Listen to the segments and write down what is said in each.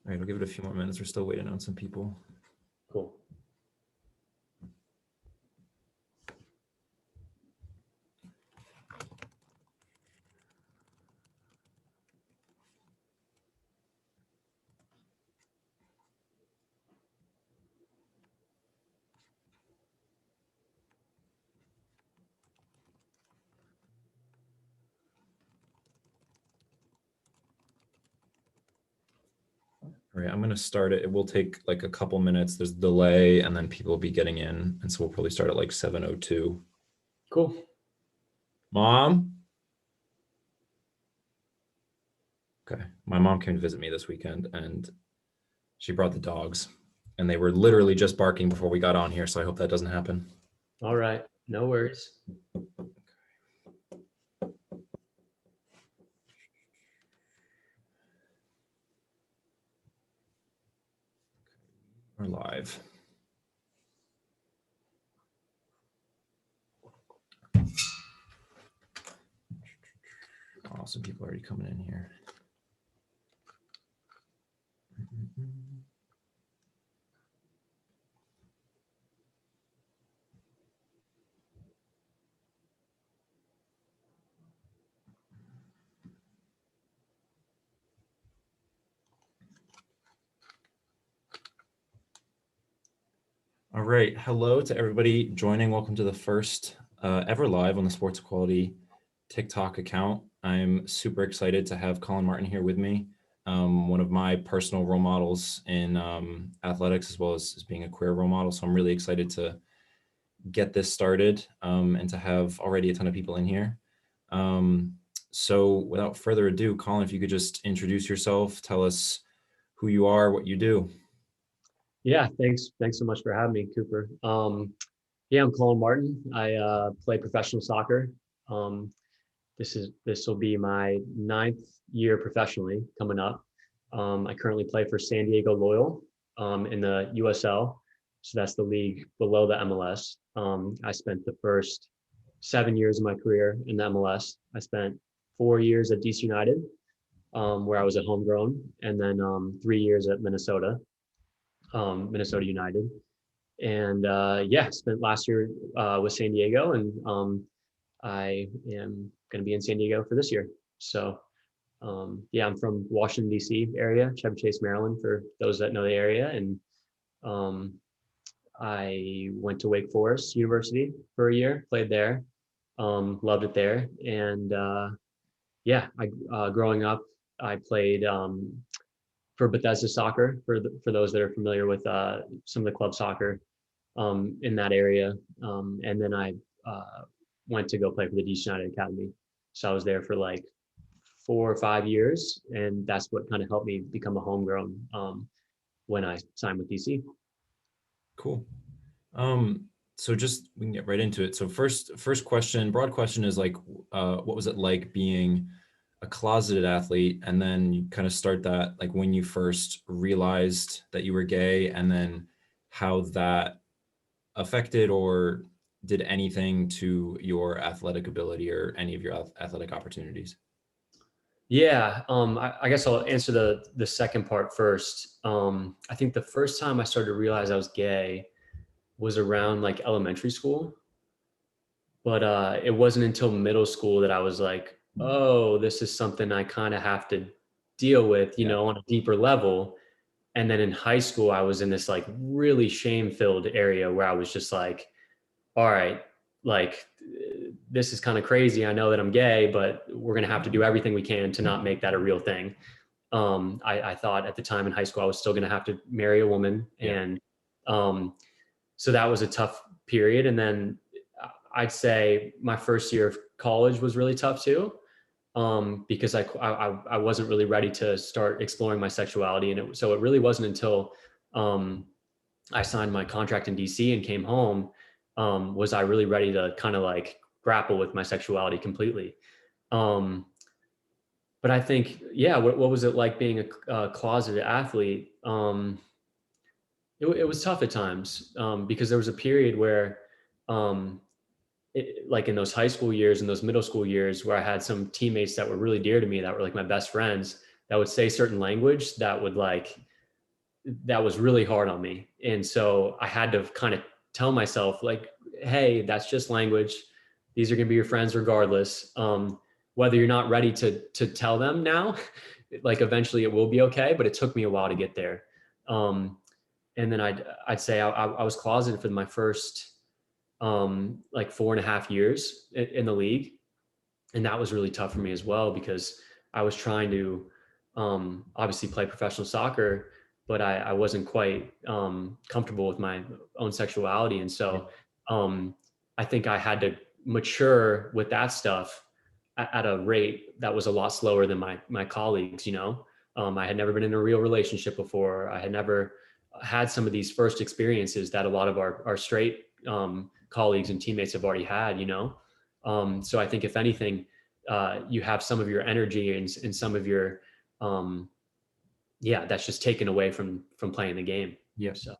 All right, I'll give it a few more minutes. We're still waiting on some people. Cool. All right, I'm going to start it. It will take like a couple minutes. There's a delay, and then people will be getting in. And so we'll probably start at like 7:02. Cool. Mom? Okay. My mom came to visit me this weekend, and she brought the dogs. And they were literally just barking before we got on here, so I hope that doesn't happen. All right. No worries. We're live. Awesome, people already coming in here. All right, hello to everybody joining. Welcome to the first ever live on the Sports Equality TikTok account. I'm super excited to have Collin Martin here with me, one of my personal role models in athletics, as well as being a queer role model. So I'm really excited to get this started and to have already a ton of people in here. So without further ado, Collin, if you could just introduce yourself, tell us who you are, what you do. Yeah, thanks so much for having me, Couper. Yeah, I'm Collin Martin. I play professional soccer. This will be my 9th year professionally coming up. I currently play for San Diego Loyal in the USL. So that's the league below the MLS. I spent the first 7 years of my career in the MLS. I spent 4 years at DC United, where I was a homegrown, and then 3 years at Minnesota United. And yeah, spent last year with San Diego, and I am going to be in San Diego for this year. So yeah, I'm from Washington, D.C. area, Chevy Chase, Maryland, for those that know the area. And I went to Wake Forest University for a year, played there, loved it there. And yeah, growing up, I played for Bethesda Soccer, for those that are familiar with some of the club soccer in that area. And then I went to go play for the DC United Academy. So I was there for like 4 or 5 years, and that's what kind of helped me become a homegrown when I signed with DC. Cool. So just we can get right into it. So first question, broad question is like, what was it like being a closeted athlete? And then you kind of start that like when you first realized that you were gay, and then how that affected or did anything to your athletic ability or any of your athletic opportunities. Yeah, I guess I'll answer the second part first. I think the first time I started to realize I was gay was around like elementary school, but it wasn't until middle school that I was like, oh, this is something I kind of have to deal with, you know, on a deeper level. And then in high school, I was in this like really shame-filled area where I was just like, all right, like this is kind of crazy. I know that I'm gay, but we're going to have to do everything we can to not make that a real thing. I thought at the time in high school, I was still going to have to marry a woman. And so that was a tough period. And then I'd say my first year of college was really tough too, because I wasn't really ready to start exploring my sexuality. And so it really wasn't until I signed my contract in DC and came home was I really ready to kind of like grapple with my sexuality completely. But I think, yeah, what was it like being a closeted athlete? It was tough at times because there was a period where, like in those high school years and those middle school years, where I had some teammates that were really dear to me, that were like my best friends, that would say certain language that would like that was really hard on me. And so I had to kind of tell myself, like, hey, that's just language. These are going to be your friends regardless. Whether you're not ready to tell them now, like eventually it will be okay. But it took me a while to get there. And then I'd say I was closeted for my first like 4.5 years in the league, and that was really tough for me as well because I was trying to obviously play professional soccer, but I wasn't quite comfortable with my own sexuality, and so um, I think I had to mature with that stuff at a rate that was a lot slower than my colleagues. I had never been in a real relationship before. I had never had some of these first experiences that a lot of our straight colleagues and teammates have already had. So I think if anything, you have some of your energy and some of your that's just taken away from playing the game. Yeah. So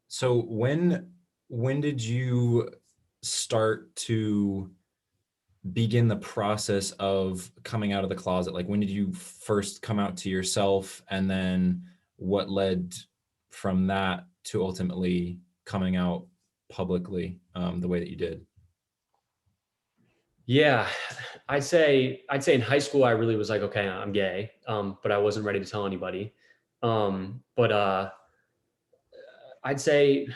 So when did you start to begin the process of coming out of the closet? Like when did you first come out to yourself, and then what led from that to ultimately coming out publicly the way that you did? yeah, I'd say in high school I really was like, okay, I'm gay, but I wasn't ready to tell anybody. But I'd say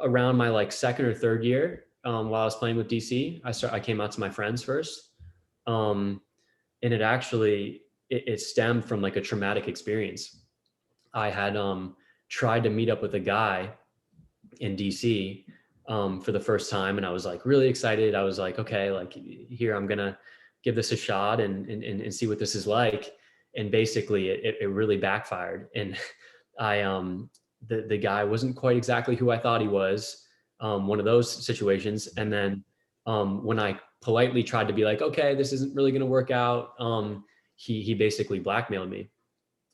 around my like second or third year, while I was playing with DC, I came out to my friends first, um, and it stemmed from like a traumatic experience. I had tried to meet up with a guy in DC for the first time, and I was like really excited. I was like, okay, like here I'm gonna give this a shot and see what this is like. And basically, it really backfired. And I the guy wasn't quite exactly who I thought he was. One of those situations. And then when I politely tried to be like, okay, this isn't really gonna work out, he basically blackmailed me.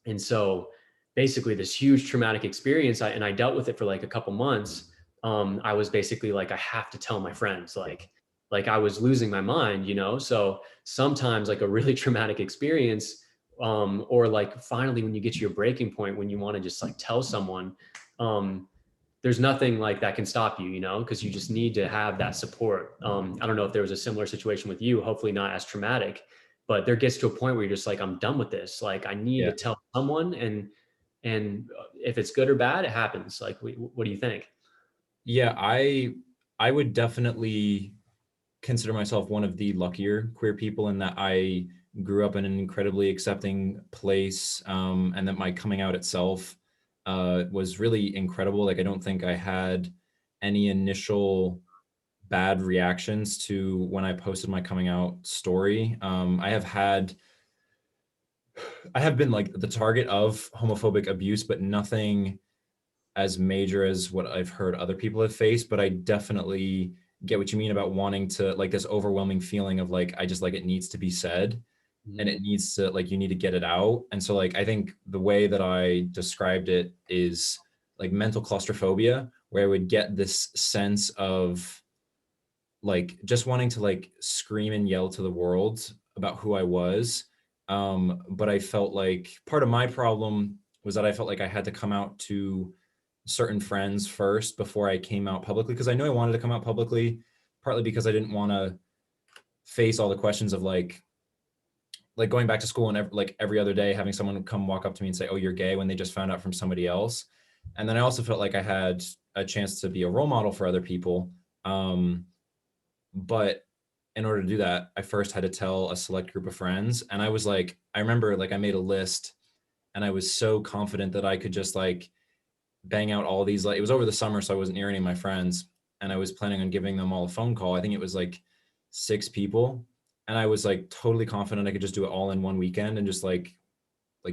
And so basically this huge traumatic experience, and I dealt with it for like a couple months. I was basically like, I have to tell my friends, like I was losing my mind, So sometimes like a really traumatic experience, or like finally when you get to your breaking point, when you want to just like tell someone, there's nothing like that can stop you, because you just need to have that support. I don't know if there was a similar situation with you, hopefully not as traumatic, but there gets to a point where you're just like, I'm done with this. Like I need Yeah. to tell someone, and if it's good or bad, it happens. Like, what do you think? Yeah, I would definitely consider myself one of the luckier queer people in that I grew up in an incredibly accepting place, and that my coming out itself was really incredible. Like I don't think I had any initial bad reactions to when I posted my coming out story. I have been like the target of homophobic abuse, but nothing as major as what I've heard other people have faced. But I definitely get what you mean about wanting to, like, this overwhelming feeling of like, I just like, it needs to be said, and Mhm. it needs to, like, you need to get it out. And so like I think the way that I described it is like mental claustrophobia, where I would get this sense of like just wanting to like scream and yell to the world about who I was. But I felt like part of my problem was that I felt like I had to come out to certain friends first before I came out publicly, because I knew I wanted to come out publicly, partly because I didn't want to face all the questions of like going back to school and like every other day having someone come walk up to me and say, "Oh, you're gay," when they just found out from somebody else. And then I also felt like I had a chance to be a role model for other people. Um, but in order to do that, I first had to tell a select group of friends. And I was like, I remember like I made a list, and I was so confident that I could just like bang out all these, like, it was over the summer, so I wasn't near any of my friends. And I was planning on giving them all a phone call. I think it was like 6 people. And I was like totally confident I could just do it all in one weekend and just like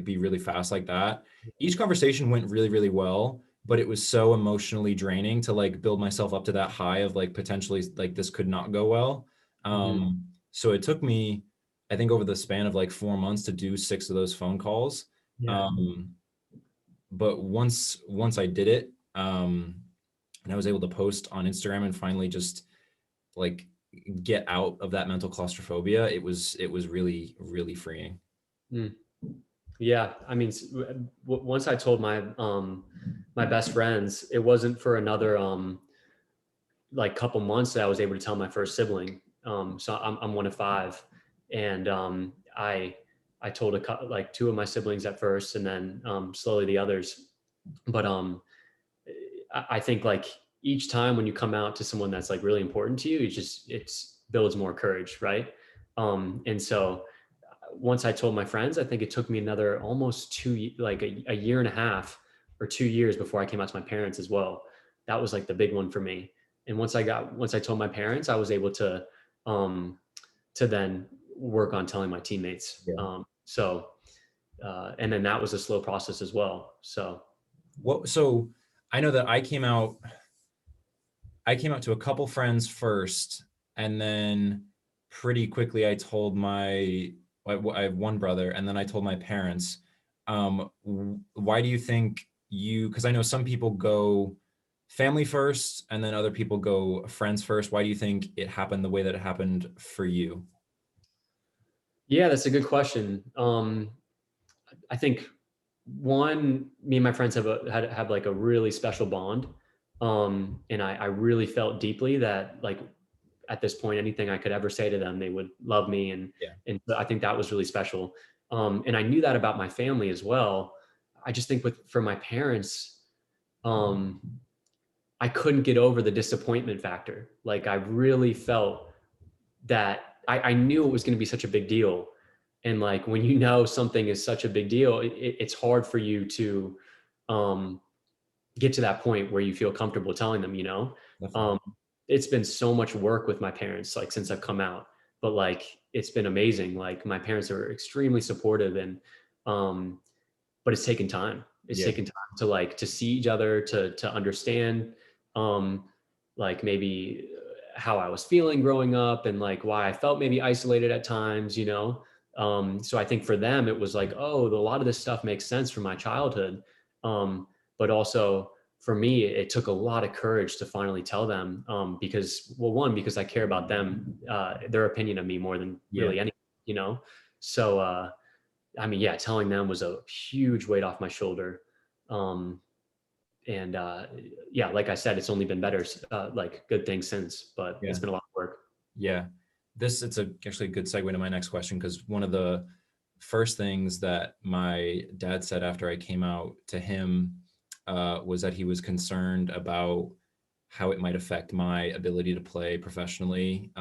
be really fast like that. Each conversation went really, really well, but it was so emotionally draining to like build myself up to that high of like potentially like this could not go well. Mhm. So it took me, I think, over the span of like 4 months to do 6 of those phone calls. Yeah. Um, but once I did it, and I was able to post on Instagram and finally just like get out of that mental claustrophobia, it was really, really freeing. Mm. Yeah, I mean, once I told my best friends, it wasn't for another like couple months that I was able to tell my first sibling. So I'm one of five, and I told like two of my siblings at first, and then slowly the others. But I think like each time when you come out to someone that's like really important to you, it's builds more courage, right? And so once I told my friends, I think it took me another almost like a year and a half or 2 years before I came out to my parents as well. That was like the big one for me. And once I told my parents, I was able um, to then work on telling my teammates. Yeah. And then that was a slow process as well. So So I know that I came out to a couple friends first, and then pretty quickly I told I have one brother, and then I told my parents. Why do you think because I know some people go family first, and then other people go friends first. Why do you think it happened the way that it happened for you? yeah, that's a good question. I think me and my friends have like a really special bond. And I really felt deeply that like at this point, anything I could ever say to them, they would love me. Yeah. And I think that was really special. And I knew that about my family as well. I just think for my parents, um, I couldn't get over the disappointment factor. Like I really felt that I knew it was going to be such a big deal. And like when you know something is such a big deal, it's hard for you to um, get to that point where you feel comfortable telling them, you know. Definitely. Um, it's been so much work with my parents, like since I've come out, but like it's been amazing. Like my parents are extremely supportive, and um, but it's taken time. It's Yeah. taken time to like to see each other, to understand, um, like maybe how I was feeling growing up, and like why I felt maybe isolated at times, you know. So I think for them it was like, oh, a lot of this stuff makes sense from my childhood, but also for me it took a lot of courage to finally tell them, because well, one, because I care about them, their opinion of me more than Yeah. really anything, you know. So I mean, yeah, telling them was a huge weight off my shoulder. Um, and yeah, like I said, it's only been better, like good things since, but Yeah. it's been a lot of work. Yeah. Actually a good segue to my next question, because one of the first things that my dad said after I came out to him was that he was concerned about how it might affect my ability to play professionally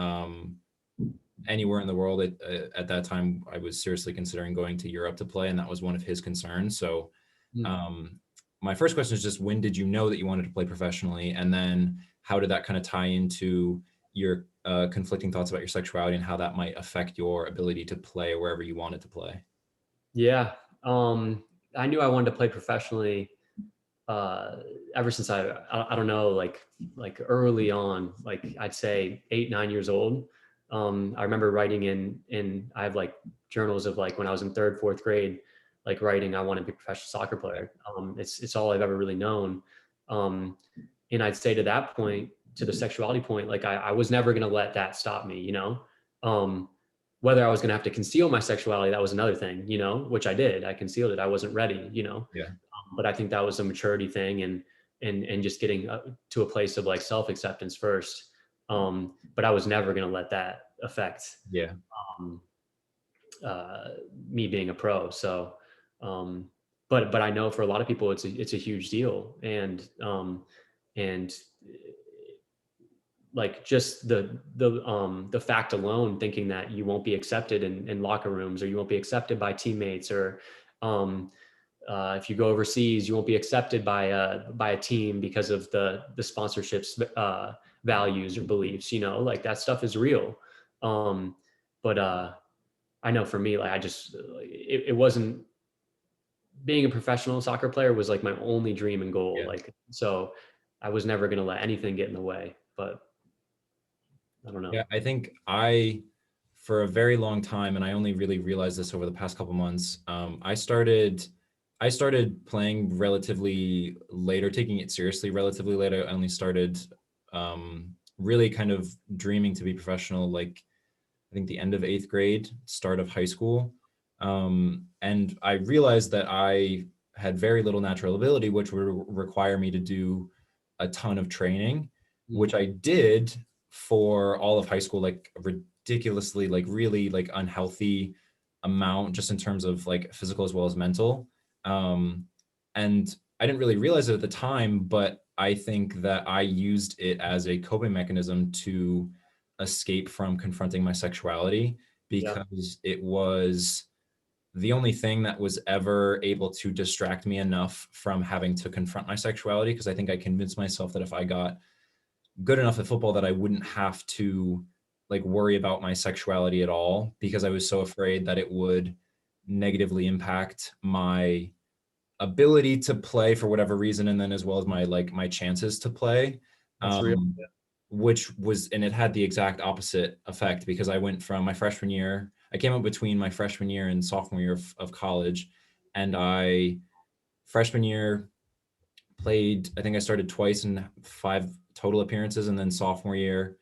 anywhere in the world. At that time, I was seriously considering going to Europe to play, and that was one of his concerns. So, Mm. um, my first question is just, when did you know that you wanted to play professionally, and then how did that kind of tie into your conflicting thoughts about your sexuality and how that might affect your ability to play wherever you wanted to play? Yeah. I knew I wanted to play professionally uh, ever since I don't know, like early on, like I'd say 8, 9 years old. I remember writing I have like journals of like when I was in third, fourth grade, like writing, I want to be a professional soccer player. It's all I've ever really known. Um, and I'd say to that point, to the sexuality point, like I was never going to let that stop me, you know. Um, Whether I was going to have to conceal my sexuality, that was another thing, you know, which I did. I concealed it. I wasn't ready, you know. Yeah. But I think that was a maturity thing, and just getting to a place of like self acceptance first. But I was never going to let that affect Yeah. um, uh, me being a pro. So, um, but I know for a lot of people, it's a huge deal, and like just the fact alone, thinking that you won't be accepted in locker rooms, or you won't be accepted by teammates, or um, if you go overseas, you won't be accepted by a team because of the sponsorships values or beliefs. You know, like that stuff is real. Um, but I know for me, like it wasn't, being a professional soccer player was like my only dream and goal. Yeah. Like so, I was never gonna let anything get in the way. But I don't know. Yeah, I think for a very long time, and I only really realized this over the past couple months. I started playing relatively later, taking it seriously relatively later. I only started really kind of dreaming to be professional, like I think the end of eighth grade, start of high school. And I realized that I had very little natural ability, which would require me to do a ton of training, which I did for all of high school, like ridiculously, like really like unhealthy amount, just in terms of like physical as well as mental. And I didn't really realize it at the time, but I think that I used it as a coping mechanism to escape from confronting my sexuality, Yeah, because it was the only thing that was ever able to distract me enough from having to confront my sexuality. Because I think I convinced myself that if I got good enough at football, that I wouldn't have to like worry about my sexuality at all, because I was so afraid that it would negatively impact my ability to play for whatever reason, and then as well as my like my chances to play. that's real. um which was, and it had the exact opposite effect, because I went from my freshman year, I came up between my freshman year and sophomore year of college, and I freshman year played, I think I started twice in 5 total appearances, and then sophomore year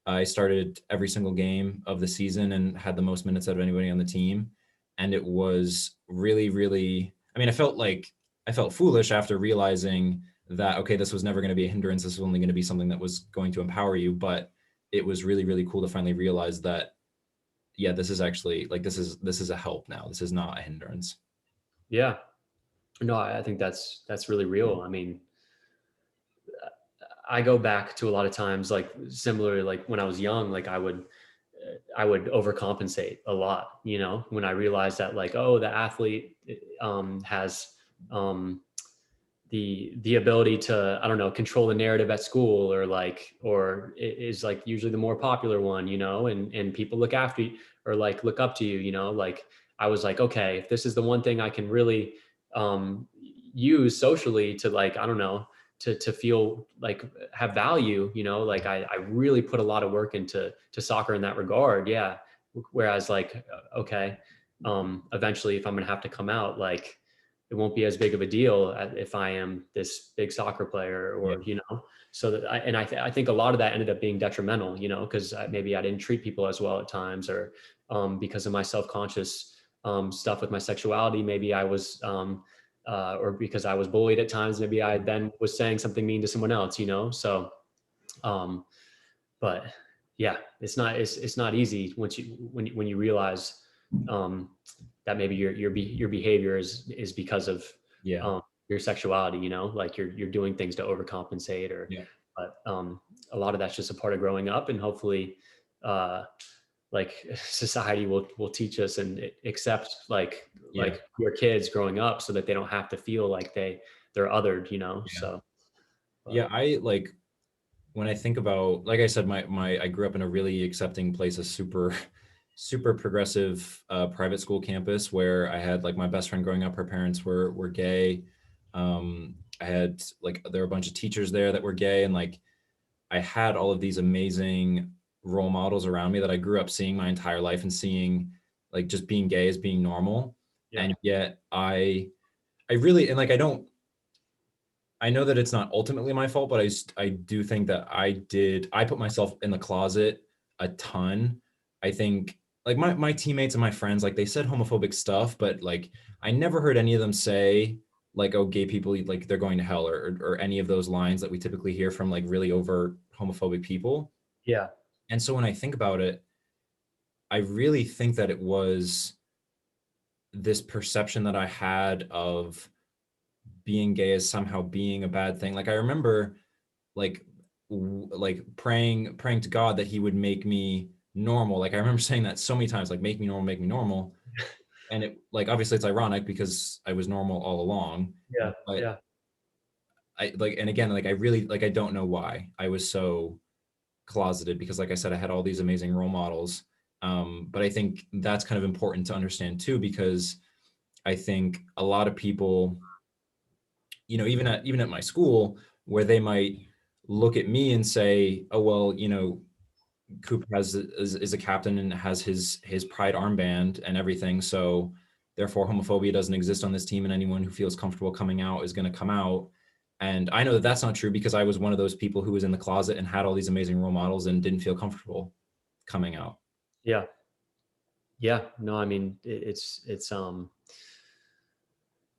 I started every single game of the season and had the most minutes out of anybody on the team. And it was really, really, I mean, I felt foolish after realizing that, okay, this was never going to be a hindrance. This was only going to be something that was going to empower you. But it was really, really cool to finally realize that, yeah, this is actually like, this is a help now. This is not a hindrance. Yeah. No, I think that's really real. I mean, I go back to a lot of times, like similar, like when I was young, like I would overcompensate a lot, you know, when I realized that like, oh, the athlete has um, the ability to, I don't know, control the narrative at school, or like, or is like usually the more popular one, you know, and people look after you, or like look up to you, you know, like I was like, okay, if this is the one thing I can really use socially to like, I don't know, to feel like have value, you know, like I really put a lot of work into soccer in that regard. Yeah. Whereas like, okay, eventually if I'm going to have to come out, like, it won't be as big of a deal if I am this big soccer player, Yeah. or, you know, so that I think a lot of that ended up being detrimental, you know, because maybe I didn't treat people as well at times, or because of my self-conscious stuff with my sexuality, maybe I was, or because I was bullied at times, maybe I then was saying something mean to someone else, you know? So, um, but yeah, it's not easy once when you realize, um, that maybe your behavior is because of Yeah. your sexuality, you know, like you're doing things to overcompensate, or, Yeah. but a lot of that's just a part of growing up, and hopefully, uh, like society will teach us and accept Yeah. like your kids growing up, so that they don't have to feel like they're othered, you know. Yeah. So, Yeah. but I like, when I think about, like I said, my I grew up in a really accepting place, a super super progressive private school campus, where I had like my best friend growing up. Her parents were gay. I had like, there were a bunch of teachers there that were gay, and like I had all of these amazing role models around me that I grew up seeing my entire life, and seeing like just being gay as being normal. yeah, And yet I really, and like I know that it's not ultimately my fault, but I do think that I put myself in the closet a ton. I think like my teammates and my friends, like they said homophobic stuff, but like I never heard any of them say like, oh, gay people, like they're going to hell, or any of those lines that we typically hear from like really overt homophobic people. yeah, And so when I think about it, I really think that it was this perception that I had of being gay as somehow being a bad thing. Like I remember like like praying to God that he would make me normal. Like I remember saying that so many times, like make me normal, make me normal. And it, like, obviously it's ironic because I was normal all along. yeah, But yeah, I like, and again, like I really, like I don't know why I was so closeted, because like I said, I had all these amazing role models. But I think that's kind of important to understand too, because I think a lot of people, you know, even at my school, where they might look at me and say, oh well, you know, Couper is a captain and has his pride armband and everything, so therefore homophobia doesn't exist on this team, and anyone who feels comfortable coming out is going to come out. And I know that that's not true, because I was one of those people who was in the closet and had all these amazing role models and didn't feel comfortable coming out. yeah. Yeah, no, I mean, it's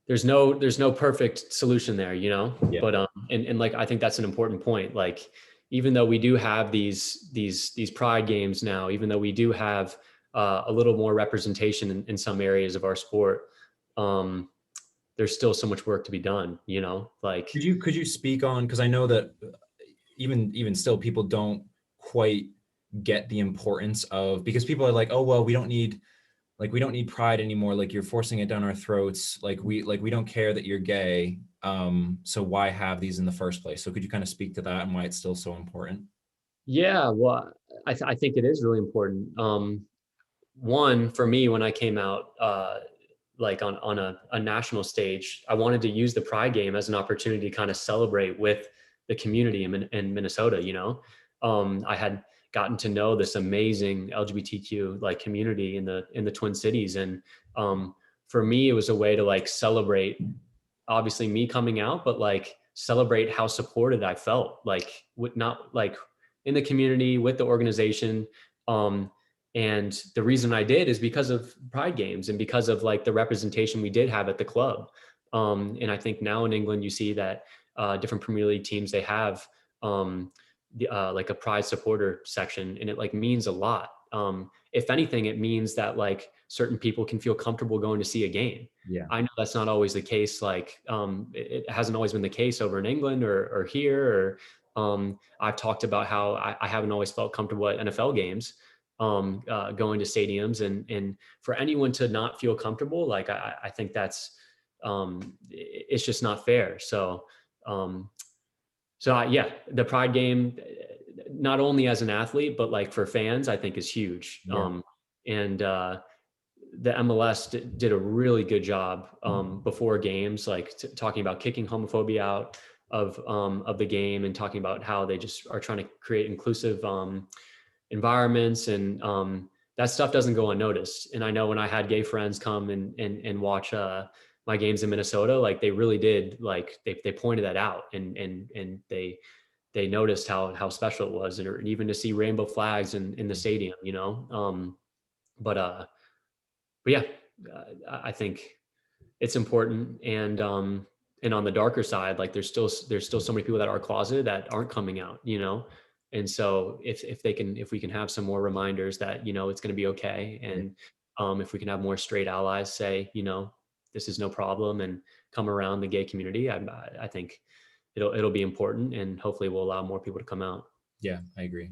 there's no perfect solution there, you know? Yeah. But, and like, I think that's an important point. Like, even though we do have these pride games now, even though we do have, a little more representation in some areas of our sport, um, there's still so much work to be done, you know? Like, Could you speak on, because I know that even still people don't quite get the importance of, because people are like, oh well, we don't need pride anymore, like you're forcing it down our throats, like we don't care that you're gay, so why have these in the first place? So could you kind of speak to that and why it's still so important? yeah, well, I think it is really important. One, for me, when I came out, like on a national stage, I wanted to use the Pride game as an opportunity to kind of celebrate with the community in Minnesota. You know, I had gotten to know this amazing LGBTQ like community in the Twin Cities, and for me, it was a way to like celebrate obviously me coming out, but like celebrate how supported I felt, like with not like in the community with the organization. Um, and the reason I did is because of Pride Games and because of like the representation we did have at the club. And I think now in England, you see that different Premier League teams, they have like a Pride supporter section, and it like means a lot. If anything, it means that like certain people can feel comfortable going to see a game. Yeah. I know that's not always the case. Like, it hasn't always been the case over in England or here. Or I've talked about how I haven't always felt comfortable at NFL games, going to stadiums, and for anyone to not feel comfortable, like I think that's it's just not fair. Um, yeah, the Pride game, not only as an athlete but like for fans, I think is huge. Yeah. And the MLS did a really good job before games, like talking about kicking homophobia out of the game, and talking about how they just are trying to create inclusive environments, and that stuff doesn't go unnoticed. And I know when I had gay friends come and watch my games in Minnesota, like they really did, like they pointed that out, and they noticed how special it was, and even to see rainbow flags in the stadium, you know. But but yeah, I think it's important. And on the darker side, like there's still so many people that are closeted that aren't coming out, you know. And so if we can have some more reminders that, you know, it's going to be okay, Yeah. and if we can have more straight allies say, you know, this is no problem, and come around the gay community, I think it'll be important, and hopefully will allow more people to come out. Yeah, I agree.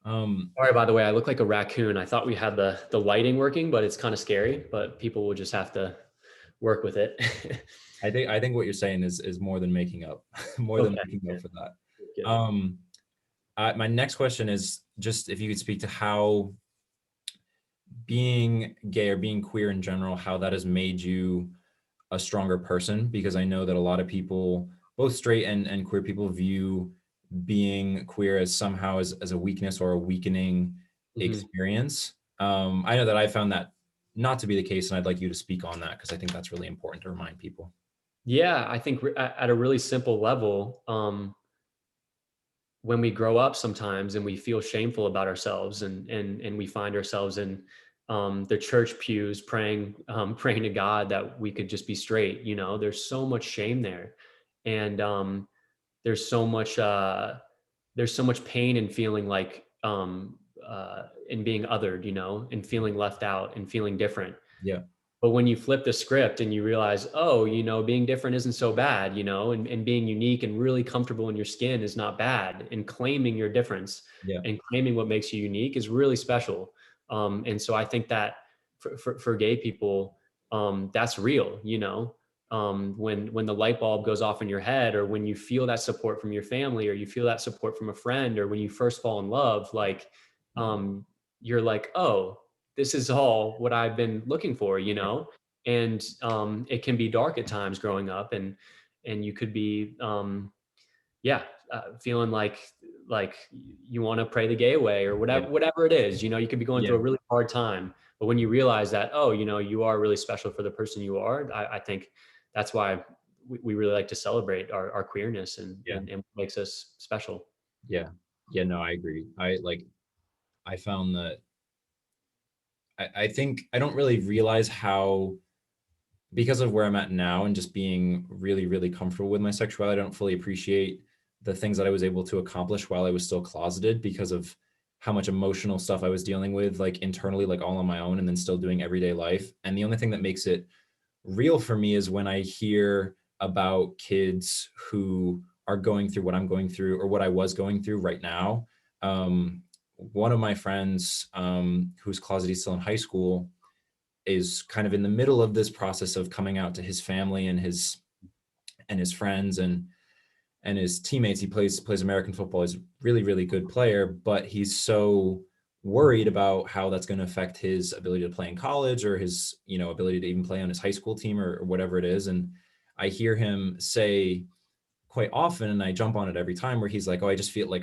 Sorry, by the way, I look like a raccoon. I thought we had the lighting working, but it's kind of scary. But people will just have to work with it. I think what you're saying is more than making up, more than Okay. making Yeah, up for that. good. Um, my next question is just if you could speak to how being gay or being queer in general, how that has made you a stronger person, because I know that a lot of people, both straight and queer people, view being queer as somehow as a weakness or a weakening Mhm. experience. I know that I found that not to be the case, and I'd like you to speak on that because I think that's really important to remind people. Yeah, I think at a really simple level, when we grow up sometimes and we feel shameful about ourselves, and we find ourselves in the church pews praying, praying to God that we could just be straight. You know, there's so much shame there, and there's so much there's so much pain in feeling like in being othered, you know, and feeling left out and feeling different. Yeah, But when you flip the script and you realize, oh, you know, being different isn't so bad, you know, and being unique and really comfortable in your skin is not bad, and claiming your difference yeah, and claiming what makes you unique is really special. And so I think that for gay people, that's real, you know. When the light bulb goes off in your head, or when you feel that support from your family, or you feel that support from a friend, or when you first fall in love, like um, you're like, oh, this is all what I've been looking for, you yeah, know? And it can be dark at times growing up, and you could be, yeah, feeling like you want to pray the gay way, or yeah, whatever it is, you know. You could be going yeah, through a really hard time, but when you realize that, oh, you know, you are really special for the person you are, I think that's why we really like to celebrate our queerness, yeah, and what makes us special. yeah, yeah. No, I agree. I found that I think I don't really realize how, because of where I'm at now and just being really, really comfortable with my sexuality, I don't fully appreciate the things that I was able to accomplish while I was still closeted because of how much emotional stuff I was dealing with, like internally, like all on my own, and then still doing everyday life. And the only thing that makes it real for me is when I hear about kids who are going through what I'm going through or what I was going through right now. One of my friends who's closeted, still in high school, is kind of in the middle of this process of coming out to his family and his friends and his teammates. He plays American football. He's a really, really good player, but he's so worried about how that's going to affect his ability to play in college or his, ability to even play on his high school team or whatever it is. And I hear him say quite often, and I jump on it every time, where he's like, "Oh, I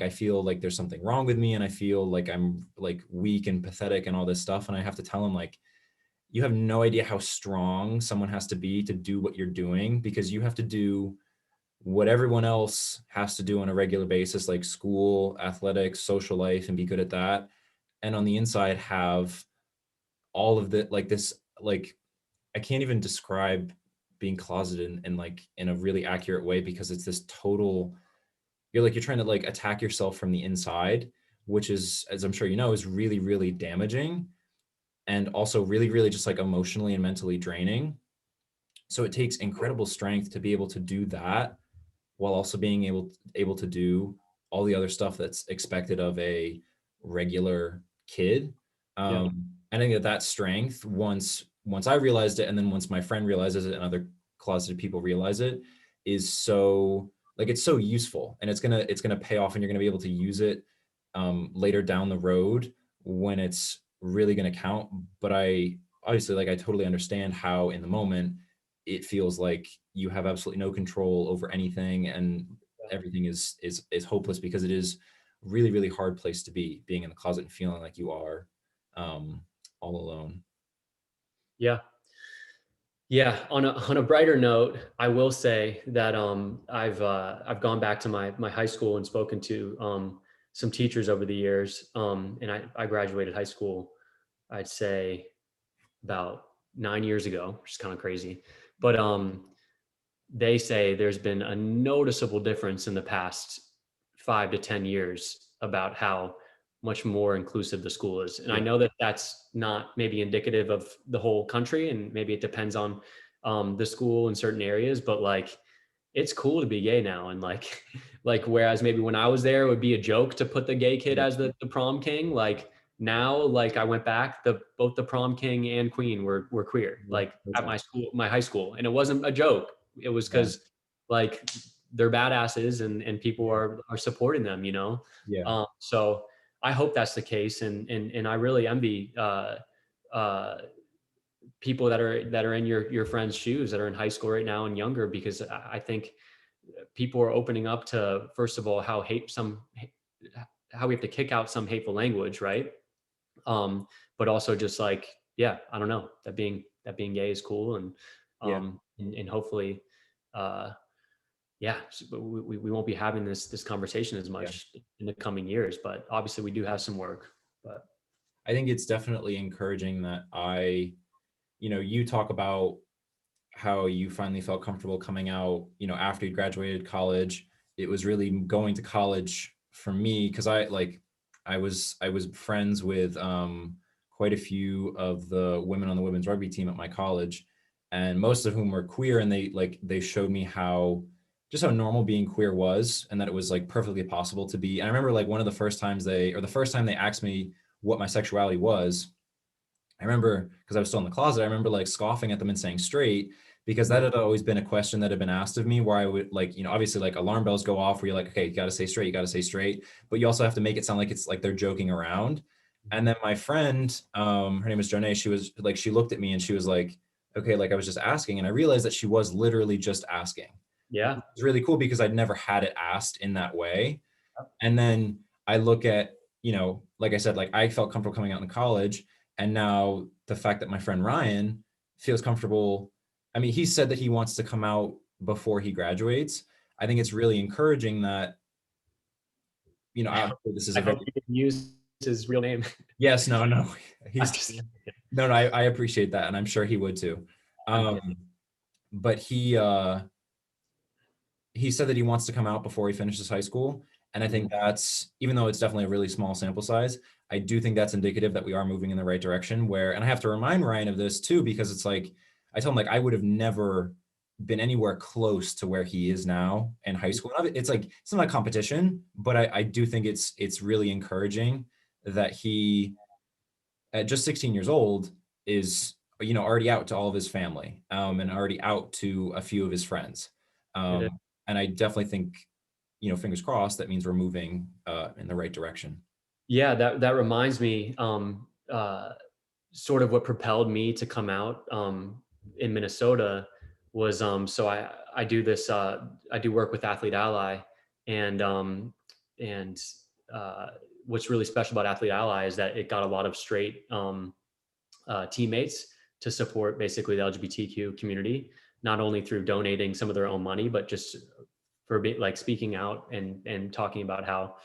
feel like there's something wrong with me, and I feel like I'm like weak and pathetic and all this stuff." And I have to tell him, like, you have no idea how strong someone has to be to do what you're doing, because you have to do what everyone else has to do on a regular basis, like school, athletics, social life, and be good at that. And on the inside, have all of the like this, like, I can't even describe being closeted in like in a really accurate way, because it's this total, you're trying to like attack yourself from the inside, which is, as I'm sure you know, is really, really damaging, and also really, really just like emotionally and mentally draining. So it takes incredible strength to be able to do that while also being able to do all the other stuff that's expected of a regular kid. Yeah. I think that strength, once I realized it, and then once my friend realizes it, and other closeted people realize it, is so, like, it's so useful, and it's gonna pay off, and you're gonna be able to use it later down the road when it's really gonna count. But I obviously, like, I totally understand how in the moment it feels like you have absolutely no control over anything, and everything is hopeless, because it is really, really hard place to be, being in the closet and feeling like you are um all alone. Yeah. Yeah, on a brighter note, I will say that I've gone back to my high school and spoken to some teachers over the years. And I graduated high school, I'd say about 9 years ago, which is kind of crazy. But they say there's been a noticeable difference in the past 5 to 10 years about how much more inclusive the school is. And I Yeah, know that that's not maybe indicative of the whole country, and maybe it depends on the school in certain areas, but like it's cool to be gay now. And like, like, whereas maybe when I was there, it would be a joke to put the gay kid yeah, as the prom king. Like now, like I went back, both the prom king and queen were queer, yeah, like that's at awesome. my high school. And it wasn't a joke. It was Yeah, because like they're badasses, and people yeah, are supporting them, you know? yeah, So I hope that's the case. And I really envy, uh, people that are in your friends' shoes, that are in high school right now and younger, because I think people are opening up to, first of all, how we have to kick out some hateful language, right? But also just like, yeah, I don't know, that being gay is cool. yeah, And hopefully, uh, yeah, we won't be having this conversation as yeah. much in the coming years, but obviously we do have some work. But I think it's definitely encouraging that you talk about how you finally felt comfortable coming out, after you graduated college. It was really going to college for me, because I was friends with quite a few of the women on the women's rugby team at my college, and most of whom were queer, and they showed me how, just how normal being queer was, and that it was like perfectly possible to be. And I remember, like, one of the first times the first time they asked me what my sexuality was, I remember, because I was still in the closet, I remember like scoffing at them and saying straight, because that mhm, had always been a question that had been asked of me, where I would, like, obviously, like, alarm bells go off where you're like, okay, you got to say straight, you got to say straight, but you also have to make it sound like it's like they're joking around. And mhm. then my friend, her name was Jonee, she was like, she looked at me and she was like, okay, like, I was just asking. And I realized that she was literally just asking. Yeah. It was really cool, because I'd never had it asked in that way. And then I look at, like I said, like, I felt comfortable coming out in college. And now the fact that my friend Ryan feels comfortable, I mean, he said that he wants to come out before he graduates. I think it's really encouraging that, I hope, obviously this is I a very, hope he didn't use his real name. yes, no, no, I'm he's, just, No, no, I appreciate that, and I'm sure he would too. I'm kidding. But he said that he wants to come out before he finishes high school. And I Mhm. think that's, even though it's definitely a really small sample size, I do think that's indicative that we are moving in the right direction. Where, and I have to remind Ryan of this too, because it's like, I told him, like, I would have never been anywhere close to where he is now in high school. It's like, it's not a competition, but I do think it's really encouraging that he, at just 16 years old, is, already out to all of his family, and already out to a few of his friends. It is. And I definitely think, fingers crossed, that means we're moving in the right direction. Yeah, that reminds me, sort of what propelled me to come out in Minnesota was so I do this I do work with Athlete Ally, and and uh, what's really special about Athlete Ally is that it got a lot of straight teammates to support basically the LGBTQ community, not only through donating some of their own money, but just for like speaking out and talking about how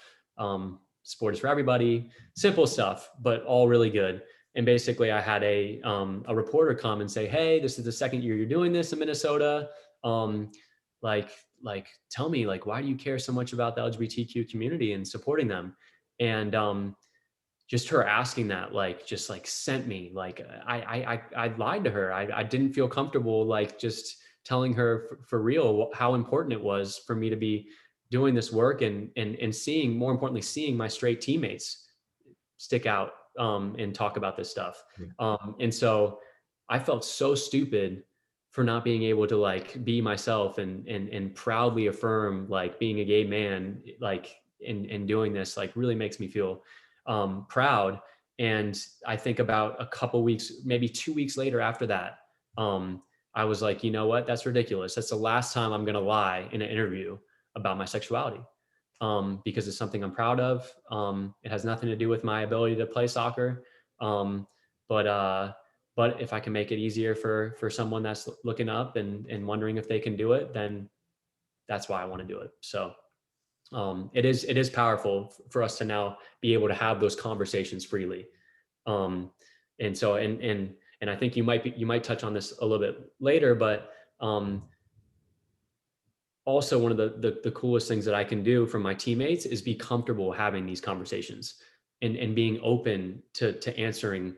sport is for everybody, simple stuff, but all really good. And basically, I had a reporter come and say, "Hey, this is the second year you're doing this in Minnesota. Um, like, tell me, like, why do you care so much about the LGBTQ community and supporting them?" And just her asking that, like, just like sent me, like, I lied to her. I didn't feel comfortable, like, just telling her for real how important it was for me to be doing this work and seeing, more importantly, seeing my straight teammates stick out and talk about this stuff. Yeah. And so I felt so stupid for not being able to like be myself and proudly affirm like being a gay man, like in doing this, like really makes me feel proud. And I think about a couple weeks, maybe 2 weeks later after that, I was like, you know what? That's ridiculous. That's the last time I'm going to lie in an interview about my sexuality, because it's something I'm proud of. It has nothing to do with my ability to play soccer. Um, but but if I can make it easier for someone that's looking up and wondering if they can do it, then that's why I want to do it. So it is powerful for us to now be able to have those conversations freely. Um, and so and I think you might touch on this a little bit later, but also one of the coolest things that I can do for my teammates is be comfortable having these conversations and being open to answering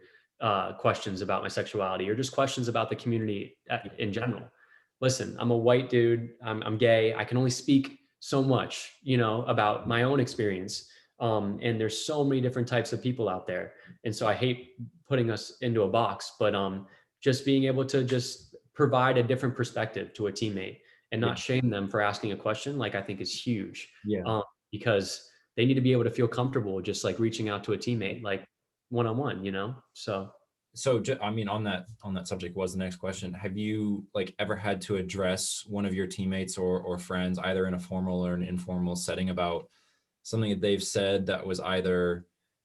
questions about my sexuality or just questions about the community in general. Listen, I'm a white dude. I'm gay. I can only speak so much, about my own experience. And there's so many different types of people out there. And so I hate putting us into a box, but just being able to just provide a different perspective to a teammate and Yeah. not shame them for asking a question, like I think is huge, Yeah. because they need to be able to feel comfortable just like reaching out to a teammate, like one on one, So So, I mean, on that subject was the next question. Have you like ever had to address one of your teammates or friends, either in a formal or an informal setting, about something that they've said that was either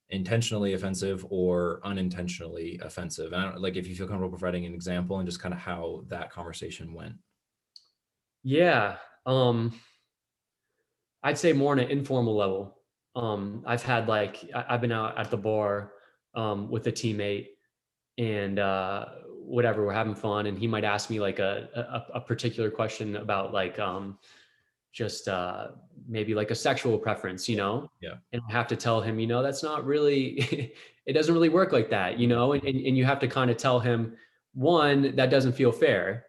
intentionally offensive or unintentionally offensive? And I don't, like, if you feel comfortable providing an example and just kind of how that conversation went. yeah, I'd say more on an informal level. I've had like I've been out at the bar with a teammate and whatever, we're having fun, and he might ask me like a particular question about like just maybe like a sexual preference, Yeah. and I have to tell him, that's not really, it doesn't really work like that, and you have to kind of tell him, one, that doesn't feel fair,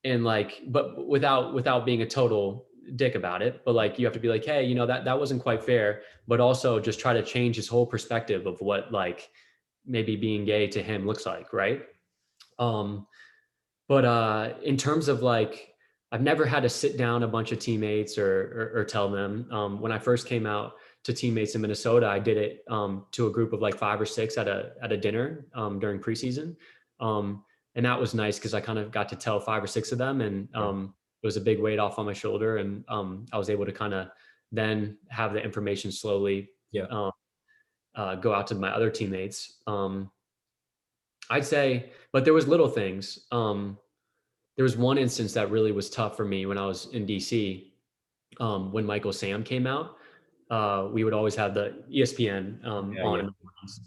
and like, but without being a total dick about it, but like you have to be like, hey, that wasn't quite fair, but also just try to change his whole perspective of what like maybe being gay to him looks like, right? Um, but in terms of like, I've never had to sit down a bunch of teammates or tell them. When I first came out to teammates in Minnesota, I did it to a group of like 5 or 6 at a dinner during preseason, and that was nice because I kind of got to tell 5 or 6 of them, and Yeah. it was a big weight off on my shoulder, and I was able to kind of then have the information slowly Yeah. um, go out to my other teammates. I'd say, but there was little things. There was one instance that really was tough for me when I was in DC. When Michael Sam came out, we would always have the ESPN Yeah. on Yeah. in the mornings.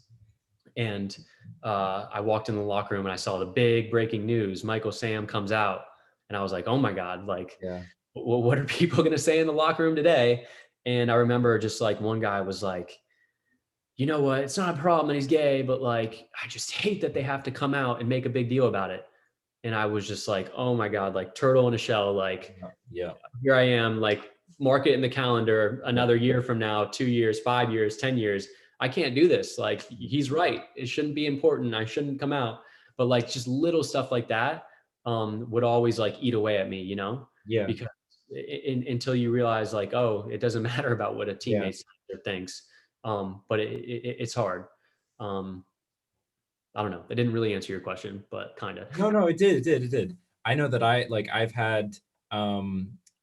And I walked in the locker room and I saw the big breaking news. Michael Sam comes out. And I was like, oh my God, like, Yeah. what are people going to say in the locker room today? And I remember just like one guy was like, you know what? It's not a problem that he's gay, but like, I just hate that they have to come out and make a big deal about it. And I was just like, oh my God, like turtle in a shell. Like, Yeah. here I am, like, mark it in the calendar Yeah. another year from now, 2 years, 5 years, 10 years. I can't do this. Like, he's right. It shouldn't be important. I shouldn't come out. But like, just little stuff like that would always like eat away at me, you know, Yeah. because until you realize like, oh, it doesn't matter about what a Yeah. teammate thinks. But it's hard. Um, I don't know. It didn't really answer your question, but kind of. No, no, it did. It did. It did. I know that I've had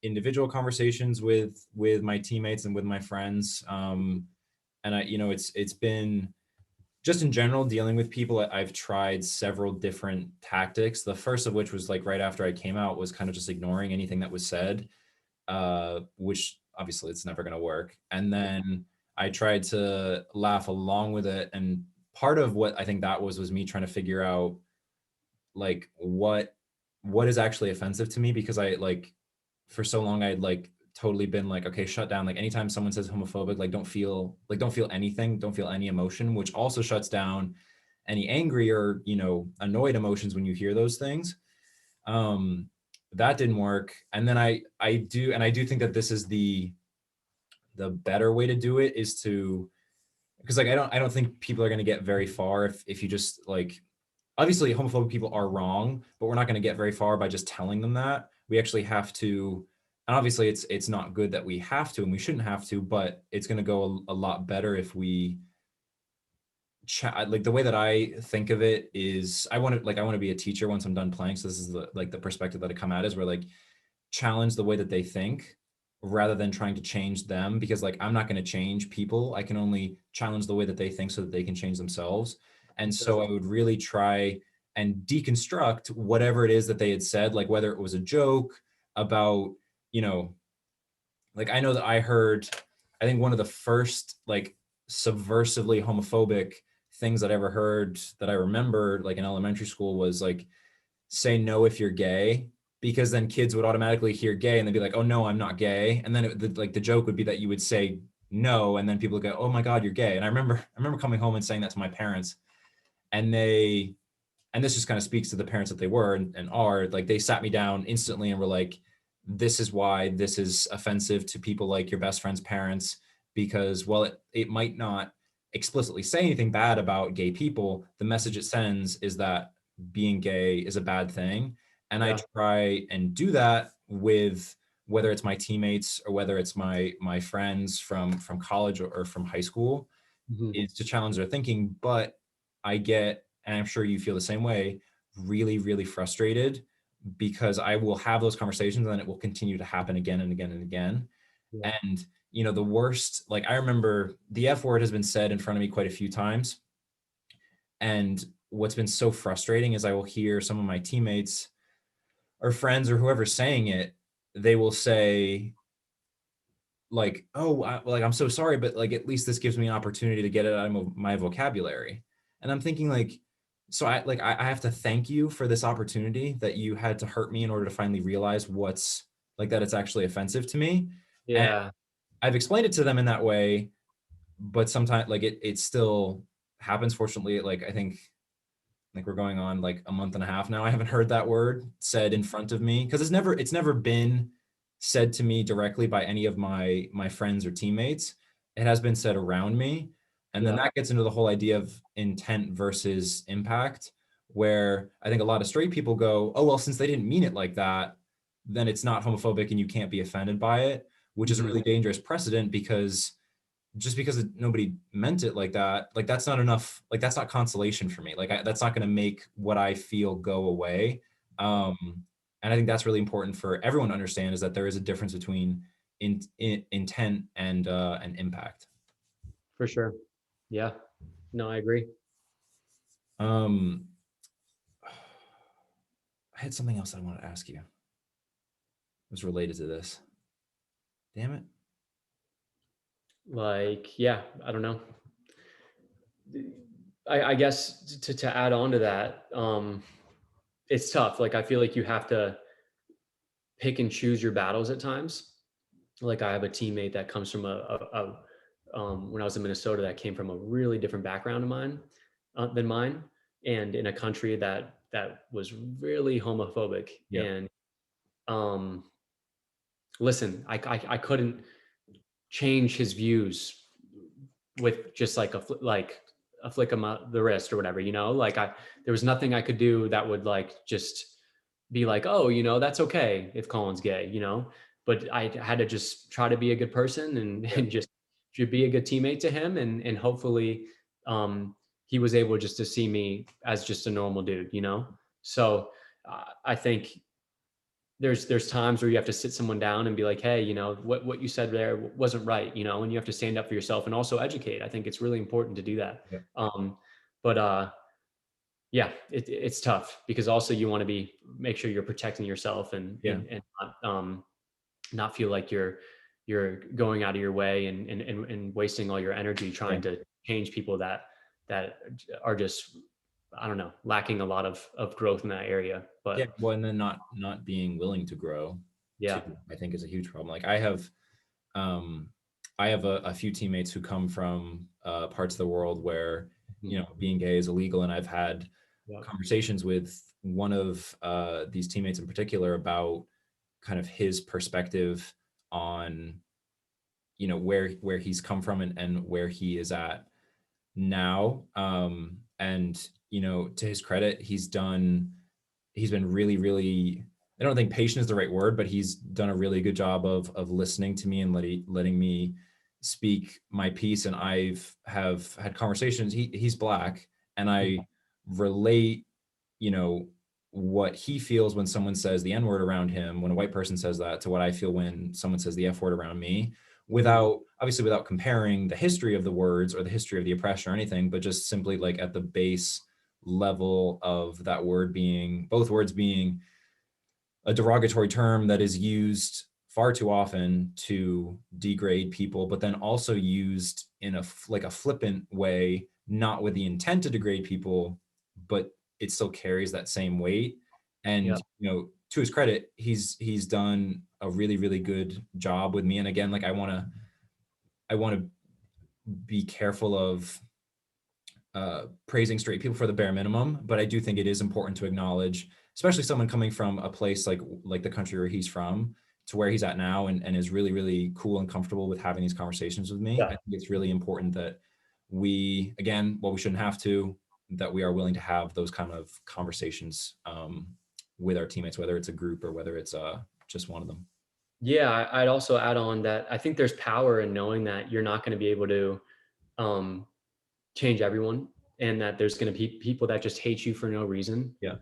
individual conversations with my teammates and with my friends. And it's been just in general dealing with people. I've tried several different tactics. The first of which was like right after I came out was kind of just ignoring anything that was said, which obviously it's never going to work. And then I tried to laugh along with it. And part of what I think that was me trying to figure out like what is actually offensive to me, because I like for so long I'd like totally been like, okay, shut down. Like anytime someone says homophobic, like don't feel anything, don't feel any emotion, which also shuts down any angry or annoyed emotions when you hear those things. um that didn't work. And then I do think that this is the better way to do it, is to, because like I don't think people are going to get very far if you just like, obviously homophobic people are wrong, but we're not going to get very far by just telling them that. We actually have to, and obviously it's not good that we have to, and we shouldn't have to, but it's going to go a lot better if we like the way that I think of it is I want to be a teacher once I'm done playing. So this is the perspective that I come at, is where like challenge the way that they think rather than trying to change them, because like I'm not going to change people. I can only challenge the way that they think so that they can change themselves. And so I would really try and deconstruct whatever it is that they had said, like whether it was a joke about, you know, like I know that I heard, I think one of the first like subversively homophobic things that I ever heard that I remember like in elementary school was like, say no if you're gay, because then kids would automatically hear gay and they'd be like, oh no, I'm not gay. And then like the joke would be that you would say no, and then people would go, oh my God, you're gay. And I remember coming home and saying that to my parents, and and this just kind of speaks to the parents that they were and are, like they sat me down instantly and were like, this is why this is offensive to people like your best friend's parents, because while it might not explicitly say anything bad about gay people, the message it sends is that being gay is a bad thing. And I Yeah. try and do that with whether it's my teammates or whether it's my friends from college or from high school, Mhm. is to challenge their thinking. But I get, and I'm sure you feel the same way, really, really frustrated because I will have those conversations and it will continue to happen again and again and again. Yeah. And, the worst, like I remember the F word has been said in front of me quite a few times. And what's been so frustrating is I will hear some of my teammates or friends or whoever's saying it, they will say, like, oh, like I'm so sorry, but like at least this gives me an opportunity to get it out of my vocabulary. And I'm thinking like, so I have to thank you for this opportunity that you had to hurt me in order to finally realize what's like that it's actually offensive to me. And Yeah. I've explained it to them in that way, but sometimes like it still happens. Fortunately, like I think like we're going on like a month and a half now. I haven't heard that word said in front of me, because it's never been said to me directly by any of my friends or teammates. It has been said around me. And then Yeah. that gets into the whole idea of intent versus impact, where I think a lot of straight people go, oh, well, since they didn't mean it like that, then it's not homophobic and you can't be offended by it, which is a Mhm. really dangerous precedent, because just because nobody meant it like that's not enough, like that's not consolation for me, like that's not going to make what I feel go away. um and I think that's really important for everyone to understand, is that there is a difference between intent and impact. For sure. Yeah. No, I agree. um I had something else I wanted to ask you. It was related to this. Damn it. Like, yeah, I don't know. I guess to add on to that, it's tough. Like I feel like you have to pick and choose your battles at times. Like I have a teammate that comes from when I was in Minnesota, that came from a really different background of mine than mine, and in a country that was really homophobic. Yeah. And um, listen, I couldn't change his views with just like a flick of the wrist or whatever, like there was nothing I could do that would like just be like, oh, that's okay if Colin's gay, but I had to just try to be a good person and, Yeah. and just to be a good teammate to him. And hopefully he was able just to see me as just a normal dude, so I think there's times where you have to sit someone down and be like, hey, what you said there wasn't right, and you have to stand up for yourself and also educate. I think it's really important to do that. Yeah. But yeah, it's tough because also you want to make sure you're protecting yourself and Yeah. not feel like you're going out of your way and wasting all your energy Yeah. trying to change people that are just, I don't know, lacking a lot of growth in that area. Yeah. But Well, and then not being willing to grow too, yeah. I think is a huge problem. Like um, I have a few teammates who come from parts of the world where, Mhm. being gay is illegal. And I've had Yeah. conversations with one of these teammates in particular about kind of his perspective on, where he's come from and where he is at now. And, to his credit, he's been really, really, I don't think patient is the right word, but he's done a really good job of listening to me and letting me speak my piece. And have had conversations. He's Black, and I relate, you know, what he feels when someone says the N word around him, when a white person says that, to what I feel when someone says the F word around me, Mhm. without comparing the history of the words or the history of the oppression or anything, but just simply like at the base level of that word being, both words being a derogatory term that is used far too often to degrade people, but then also used in like a flippant way, not with the intent to degrade people, but it still carries that same weight. Yeah. And to his credit, he's done a really, really good job with me. And again, like I want to be careful of praising straight people for the bare minimum, but I do think it is important to acknowledge, especially someone coming from a place like the country where he's from, to where he's at now, and is really, really cool and comfortable with having these conversations with me. I Yeah. think it's really important that we, again, well, we shouldn't have to, that we are willing to have those kind of conversations with our teammates, whether it's a group or whether it's just one of them. Yeah. I'd also add on that I think there's power in knowing that you're not going to be able to um, change everyone, and that there's going to be people that just hate you for no reason. Yeah.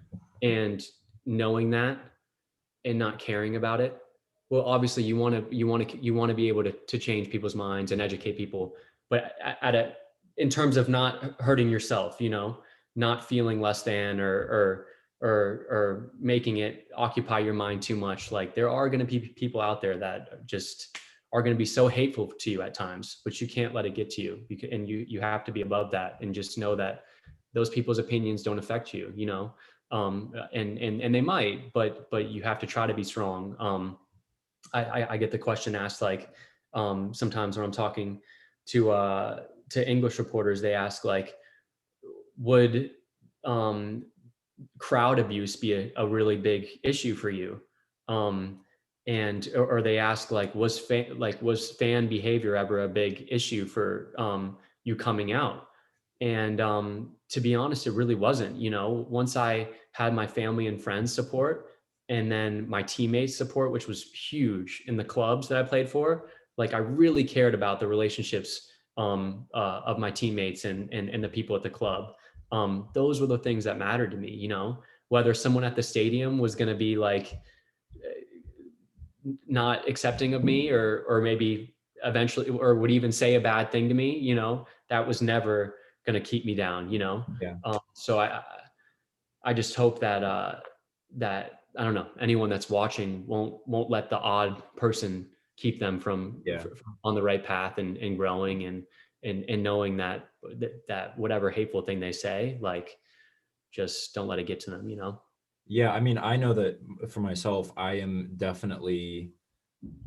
And knowing that and not caring about it, well, obviously you want to be able to change people's minds and educate people, but in terms of not hurting yourself, not feeling less than or making it occupy your mind too much. Like there are going to be people out there that just are going to be so hateful to you at times, but you can't let it get to you. And you have to be above that and just know that those people's opinions don't affect you, and they might, but you have to try to be strong. I get the question asked, like, sometimes when I'm talking to English reporters, they ask like, would um, crowd abuse be a really big issue for you? Or they ask like, was fan behavior ever a big issue for you coming out? And to be honest, it really wasn't. Once I had my family and friends support, and then my teammates support, which was huge in the clubs that I played for, like I really cared about the relationships of my teammates and the people at the club. Those were the things that mattered to me. Whether someone at the stadium was going to be like not accepting of me, or maybe eventually, or would even say a bad thing to me, that was never going to keep me down. Yeah. So I just hope that that, I don't know, anyone that's watching won't let the odd person keep them from Yeah. on the right path and growing and knowing that whatever hateful thing they say, like, just don't let it get to them, you know? Yeah, I mean, I know that for myself, I am definitely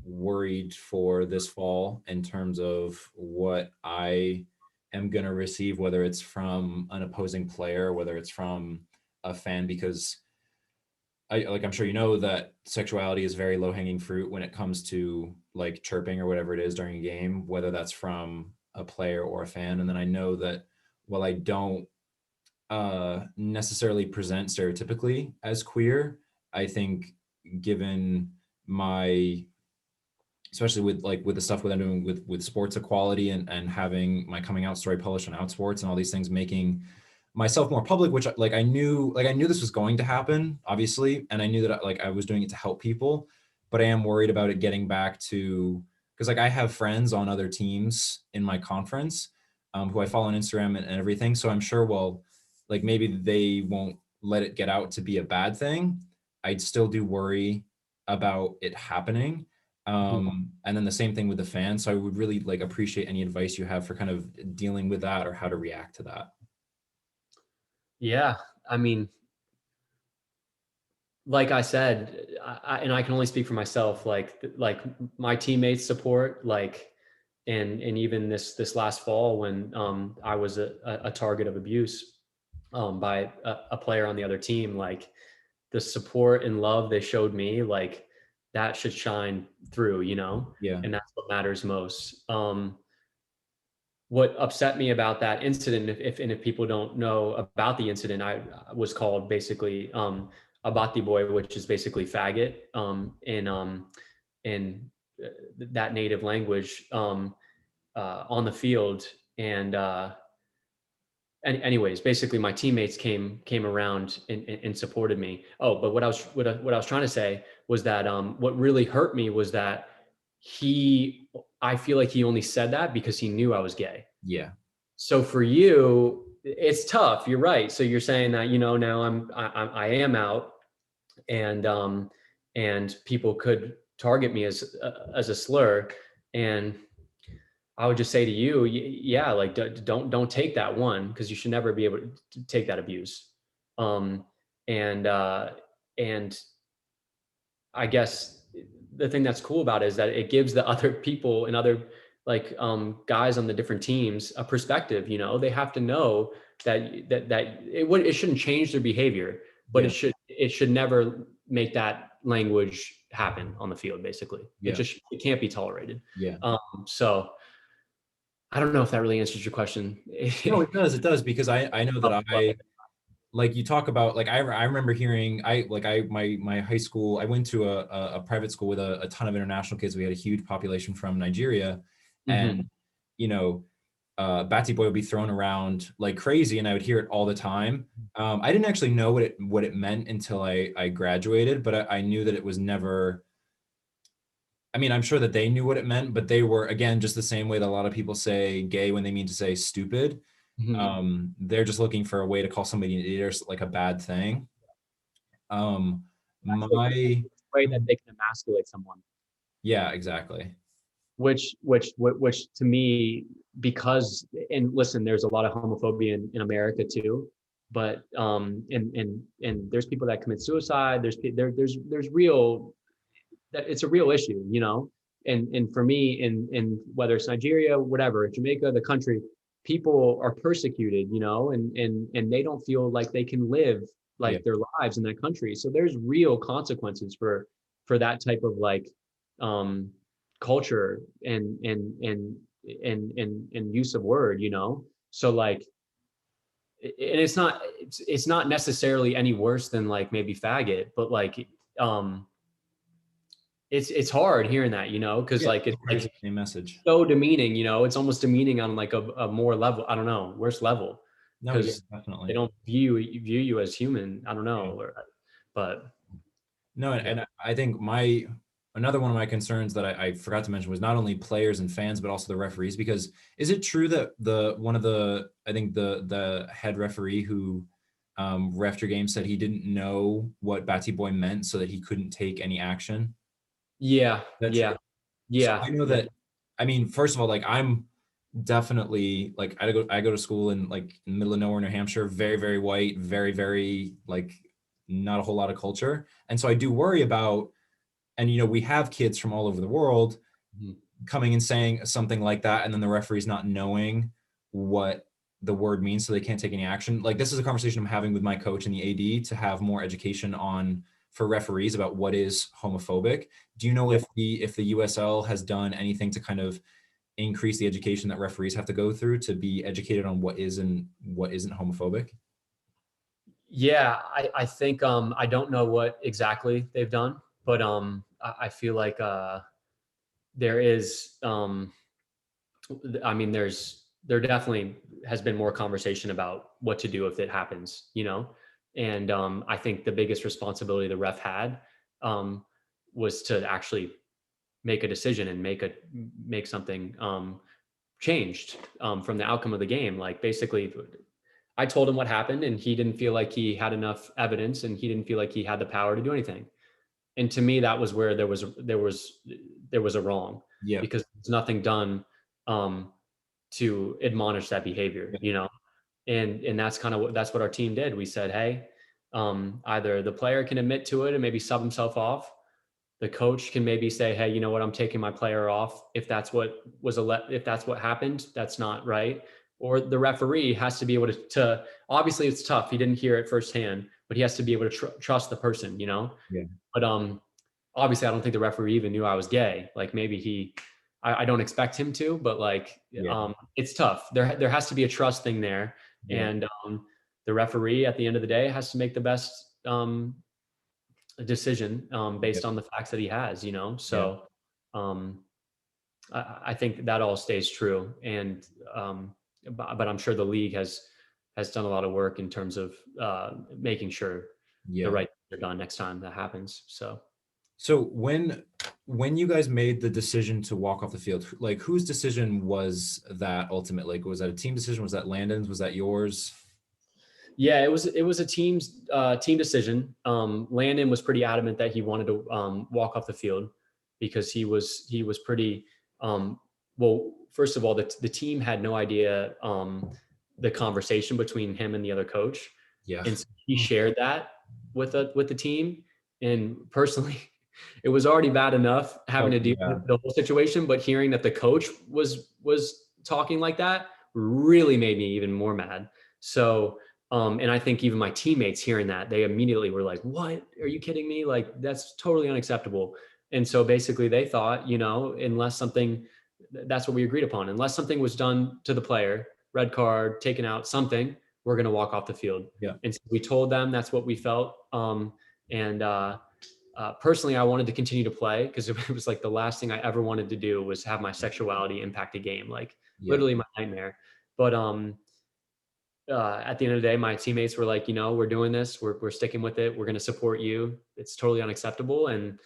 worried for this fall in terms of what I am going to receive, whether it's from an opposing player, whether it's from a fan, because I'm sure you know that sexuality is very low hanging fruit when it comes to like chirping or whatever it is during a game, whether that's from a player or a fan. And then I know that while I don't necessarily present stereotypically as queer, I think given my, especially with the stuff that I'm doing with sports equality and having my coming out story published on Outsports and all these things, making myself more public, which I knew this was going to happen, obviously, and I knew that I was doing it to help people, but I am worried about it getting back to, because like I have friends on other teams in my conference, who I follow on Instagram and everything, so I'm sure, well, like maybe they won't let it get out to be a bad thing. I'd still do worry about it happening. Mhm. And then the same thing with the fans. So I would really like appreciate any advice you have for kind of dealing with that or how to react to that. Yeah, I mean, like I said, and I can only speak for myself, like my teammates support, like, and even this last fall when I was a target of abuse by a player on the other team, like the support and love they showed me, like that should shine through, you know, Yeah. and that's what matters most. What upset me about that incident, if people don't know about the incident, I was called basically a bati boy, which is basically faggot in that native language on the field, and anyways, basically my teammates came around and supported me. Oh, but what I was trying to say was that what really hurt me was that I feel like he only said that because he knew I was gay. Yeah. So for you, it's tough. You're right. So you're saying that, you know, now I am out, and and people could target me as a slur, and I would just say to you, yeah, like don't take that one, because you should never be able to take that abuse. Um, and and I guess the thing that's cool about it is that it gives the other people and other like guys on the different teams a perspective. You know, they have to know it shouldn't change their behavior, but Yeah. it should never make that language happen on the field. Basically, Yeah. it can't be tolerated. Yeah. So I don't know if that really answers your question. No, it does. It does, because I know that like you talk about, like I remember hearing, my high school, I went to a private school with a ton of international kids. We had a huge population from Nigeria, Mhm. and you know, Batsy Boy would be thrown around like crazy, and I would hear it all the time. I didn't actually know what it meant until I graduated, but I knew that it was never. I mean, I'm sure that they knew what it meant, but they were, again, just the same way that a lot of people say gay when they mean to say stupid. Mhm. They're just looking for a way to call somebody an idiot or like a bad thing. Um, my It's a way that they can emasculate someone, Yeah, exactly. which to me, because, and listen, there's a lot of homophobia in America too, but and there's people that commit suicide. There's real, that it's a real issue, you know. And for me, in whether it's Nigeria, whatever, Jamaica, the country, people are persecuted, you know, and they don't feel like they can live Yeah, like their lives in that country. So there's real consequences for that type of like um culture and use of word, you know. So like, and it's not necessarily any worse than like maybe faggot, but like um it's hard hearing that, you know, because yeah, like it's it's like the same message. so demeaning, you know. It's almost demeaning on like a more level, I don't know, worse level, No, yeah, because they definitely. don't view you as human. I don't Yeah. know, but No, yeah. and I think my another one of my concerns that I forgot to mention was not only players and fans, but also the referees. Because is it true that the one of the I think the head referee who ref your game said he didn't know what Batty Boy meant, so that he couldn't take any action? Yeah, Is that true? yeah, So yeah, I know yeah. that, I mean, first of all, like definitely, like I go to school in like in the middle of nowhere, New Hampshire, very, very white, very, very like not a whole lot of culture. And so I do worry about, and we have kids from all over the world Mhm. coming and saying something like that, and then the referee's not knowing what the word means, so they can't take any action. Like, this is a conversation I'm having with my coach and the AD to have more education on for referees about what is homophobic. Do you know Yeah. if the USL has done anything to kind of increase the education that referees have to go through to be educated on what is and what isn't homophobic? Yeah, I think I don't know what exactly they've done, but I feel like there is I mean there definitely has been more conversation about what to do if it happens, and I think the biggest responsibility the ref had um, was to actually make a decision and make something changed from the outcome of the game. Like, basically, I told him what happened, and he didn't feel like he had enough evidence, and he didn't feel like he had the power to do anything. And to me, that was where there was a wrong, Yeah. because there's nothing done um, to admonish that behavior, Yeah. and that's what our team did. We said, hey, either the player can admit to it and maybe sub himself off. The coach can maybe say, hey, you know what, I'm taking my player off if that's what if that's what happened, that's not right. Or the referee has to be able to obviously, it's tough, he didn't hear it firsthand, but he has to be able to trust the person, Yeah. but obviously, I don't think the referee even knew I was gay. Like, maybe I don't expect him to, but like, Yeah. it's tough. There has to be a trust thing there, Yeah. and the referee at the end of the day has to make the best decision Yeah. based on the facts that he has. Yeah. So um, I think that all stays true, and but I'm sure the league has done a lot of work in terms of making sure the Yeah. right things are done next time that happens. So. So when you guys made the decision to walk off the field, like, whose decision was that ultimately? Like, was that a team decision? Was that Landon's? Was that yours? Yeah, it was a team decision. Landon was pretty adamant that he wanted to walk off the field because he was pretty well. First of all, the team had no idea the conversation between him and the other coach, Yeah. and so he shared that with the team. And personally, it was already bad enough having Oh to deal with yeah. the whole situation, but hearing that the coach was talking like that really made me even more mad. So and I think even my teammates hearing that, they immediately were like, what? Are you kidding me? Like, that's totally unacceptable. And so basically they thought, unless something, that's what we agreed upon. Unless something was done to the player, red card, taken out, something, we're going to walk off the field. Yeah. And so we told them that's what we felt. And personally, I wanted to continue to play because it was like the last thing I ever wanted to do was have my sexuality impact a game, like Yeah. literally my nightmare. But at the end of the day, my teammates were like, we're doing this. We're sticking with it. We're going to support you. It's totally unacceptable. And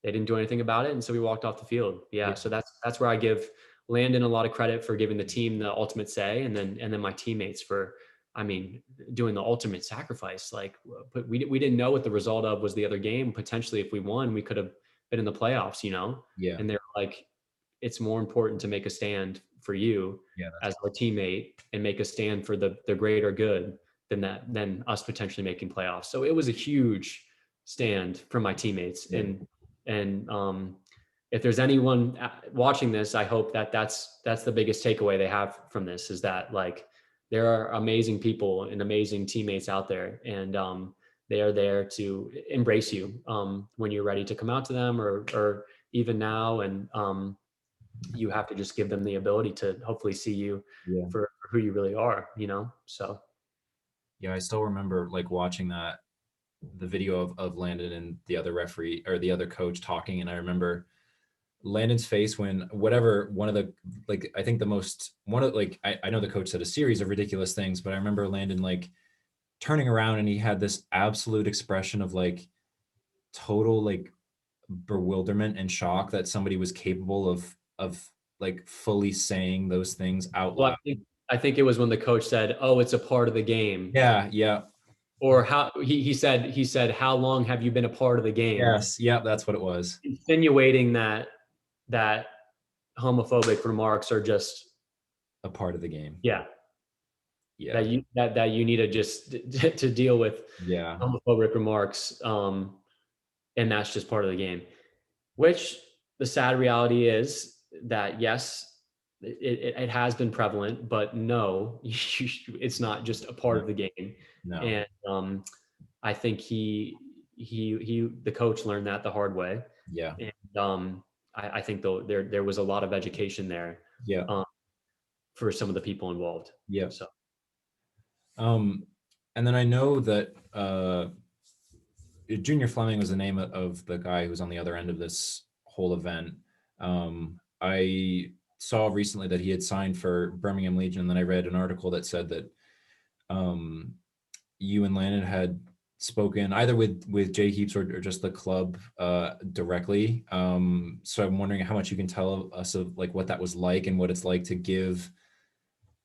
they didn't do anything about it. And so we walked off the field. Yeah. Yeah. So that's where I give Landon a lot of credit for giving the team the ultimate say. And then my teammates for, I mean, doing the ultimate sacrifice. Like, but we didn't know what the result of was the other game. Potentially, if we won, we could have been in the playoffs. Yeah. And they're like, it's more important to make a stand for you Yeah. as our teammate and make a stand for the greater good than us potentially making playoffs. So it was a huge stand from my teammates. Yeah. And if there's anyone watching this, I hope that's the biggest takeaway they have from this, is that, like, there are amazing people and amazing teammates out there, and they are there to embrace you when you're ready to come out to them, or even now. And you have to just give them the ability to hopefully see you Yeah. for who you really are. So Yeah. I still remember like watching the video of Landon and the other referee or the other coach talking, and I remember Landon's face when whatever one of the, like, I think the most one of, like, I know the coach said a series of ridiculous things, but I remember Landon like turning around and he had this absolute expression of like total like bewilderment and shock that somebody was capable of like fully saying those things out well, loud. I think it was when the coach said, oh, it's a part of the game. Yeah. Yeah. Or how he said, how long have you been a part of the game? Yes. Yeah. That's what it was. Insinuating that homophobic remarks are just a part of the game. Yeah. Yeah. That you need to just to deal with Yeah. homophobic remarks. And that's just part of the game. Which the sad reality is that yes, it has been prevalent, but no, it's not just a part No. of the game. No. And I think the coach learned that the hard way. Yeah. And I think though there was a lot of education there Yeah. um, for some of the people involved. Yeah. So Um, and then I know that Junior Fleming was the name of the guy who's on the other end of this whole event. I saw recently that he had signed for Birmingham Legion, and then I read an article that said that um, you and Landon had spoken either with Jay Heaps or just the club directly. So I'm wondering how much you can tell us of like what that was like and what it's like to give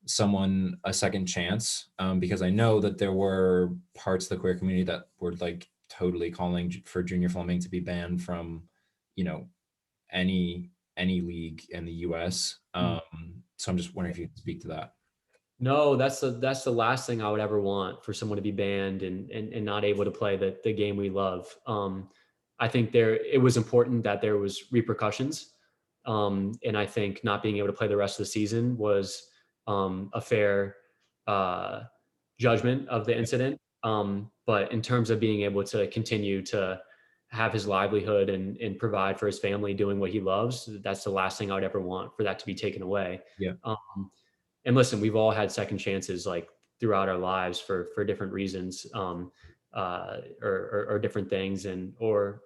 someone a second chance, because I know that there were parts of the queer community that were like totally calling for Junior Fleming to be banned from, you know, any league in the US. So I'm just wondering if you can speak to that. no, that's the last thing I would ever want, for someone to be banned and not able to play the game we love. I think it was important that there was repercussions. And I think not being able to play the rest of the season was a fair uh, judgment of the incident. But in terms of being able to continue to have his livelihood and provide for his family doing what he loves, that's the last thing I would ever want, for that to be taken away. Yeah. And listen, we've all had second chances like throughout our lives for different reasons, or different things, and or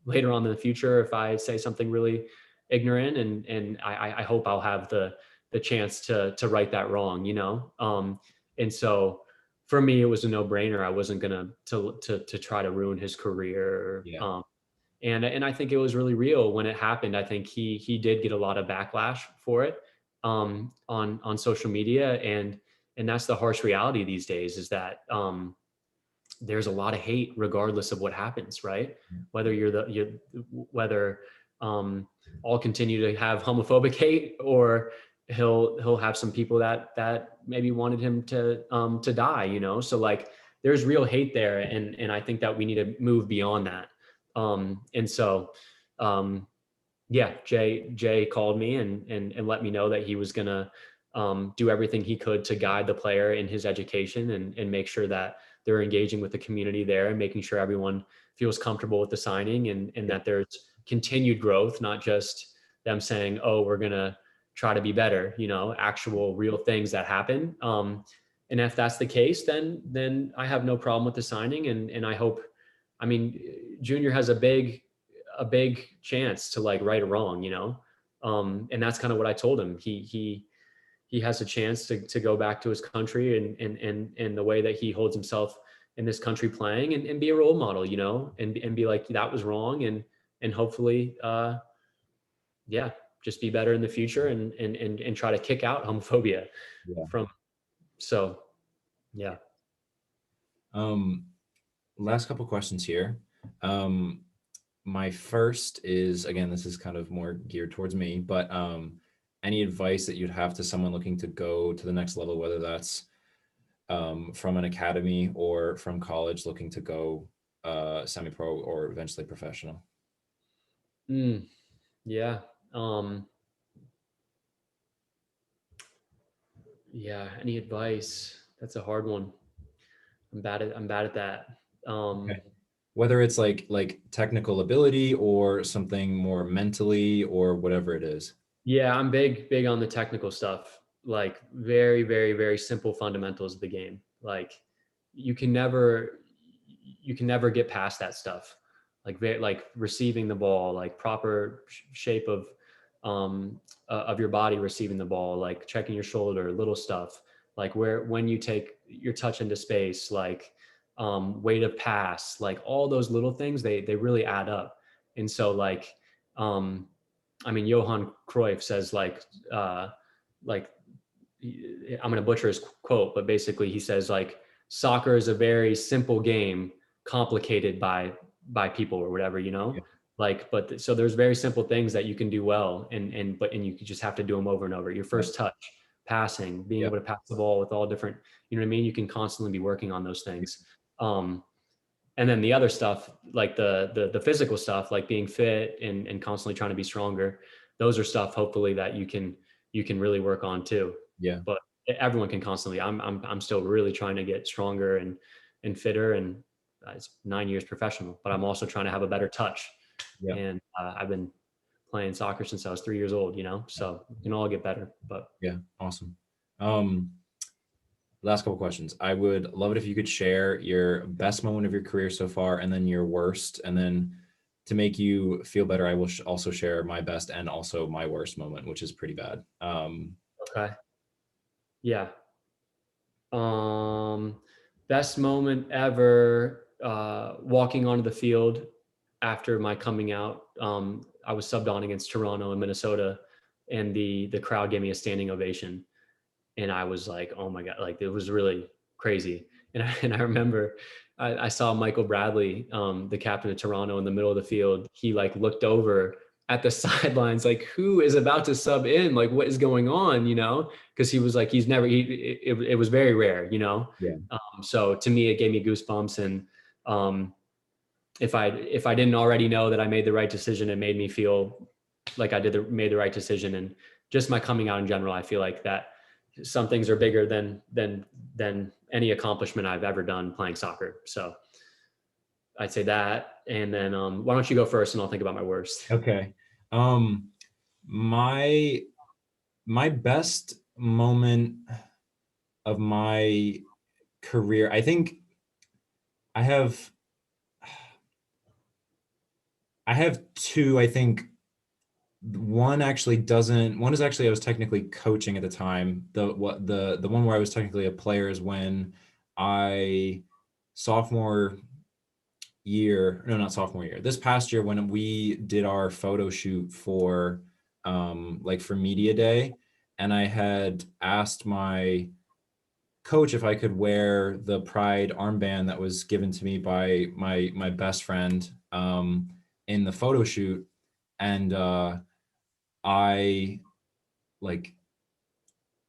later on in the future, if I say something really ignorant, and I hope I'll have the chance to right that wrong, and so for me, it was a no brainer. I wasn't gonna to try to ruin his career. Yeah. And I think it was really real when it happened. I think he did get a lot of backlash for it on social media, and that's the harsh reality these days, is that there's a lot of hate regardless of what happens, right? Whether whether I'll continue to have homophobic hate, or he'll have some people that maybe wanted him to die, so like there's real hate there, and I think that we need to move beyond that. And so yeah, Jay called me and let me know that he was gonna do everything he could to guide the player in his education, and make sure that they're engaging with the community there, and making sure everyone feels comfortable with the signing, and that there's continued growth, not just them saying, oh, we're gonna try to be better, actual real things that happen. And if that's the case, then I have no problem with the signing, and I hope, I mean, Junior has a big chance to like right or wrong, and that's kind of what I told him. He has a chance to go back to his country, and the way that he holds himself in this country playing, and be a role model, and be like, that was wrong, and hopefully yeah, just be better in the future, and try to kick out homophobia Yeah. from. So yeah. Last couple questions here. My first is, again, this is kind of more geared towards me, but any advice that you'd have to someone looking to go to the next level, whether that's from an academy or from college looking to go semi-pro or eventually professional? Yeah. Yeah. Any advice? That's a hard one. I'm bad at that. Okay. Whether it's like technical ability or something more mentally or whatever it is. Yeah, I'm big on the technical stuff. Like very, very, very simple fundamentals of the game. Like you can never get past that stuff. Like receiving the ball, like proper shape of your body receiving the ball, like checking your shoulder, little stuff. Like when you take your touch into space, like way to pass, like all those little things, they really add up. And so like I mean, Johan Cruyff says like I'm going to butcher his quote, but basically he says like soccer is a very simple game, complicated by people or whatever, Yeah. like, but so there's very simple things that you can do well, and you just have to do them over and over. Your Right. first touch, passing, being Yeah. able to pass the ball with all different, you know what I mean? You can constantly be working on those things. And then the other stuff, like the physical stuff, like being fit and constantly trying to be stronger, those are stuff hopefully that you can really work on too. Yeah. But everyone can constantly. I'm still really trying to get stronger and fitter, and it's 9 years professional. But I'm also trying to have a better touch, Yeah. and I've been playing soccer since I was 3 years old. So we can all get better. But Yeah. Awesome. Um, Last couple questions. I would love it if you could share your best moment of your career so far, and then your worst. And then to make you feel better, I will also share my best and also my worst moment, which is pretty bad. okay, yeah. Um, Best moment ever, walking onto the field after my coming out. I was subbed on against Toronto and Minnesota, and the crowd gave me a standing ovation, and I was like, oh my god, like it was really crazy. And I remember I saw Michael Bradley, the captain of Toronto, in the middle of the field. He like looked over at the sidelines, like who is about to sub in? Like what is going on? Because he was like he's never. It was very rare. Yeah. So to me, it gave me goosebumps. And um, if I didn't already know that I made the right decision, it made me feel like I made the right decision. And just my coming out in general, I feel like that some things are bigger than any accomplishment I've ever done playing soccer. So I'd say that. And then why don't you go first, and I'll think about my worst. Okay. Um, my my best moment of my career, I think I have I have two. I think one is actually I was technically coaching at the time. The one where I was technically a player is when I sophomore year, no, not sophomore year, this past year, when we did our photo shoot for like for media day, and I had asked my coach if I could wear the pride armband that was given to me by my best friend in the photo shoot. And I like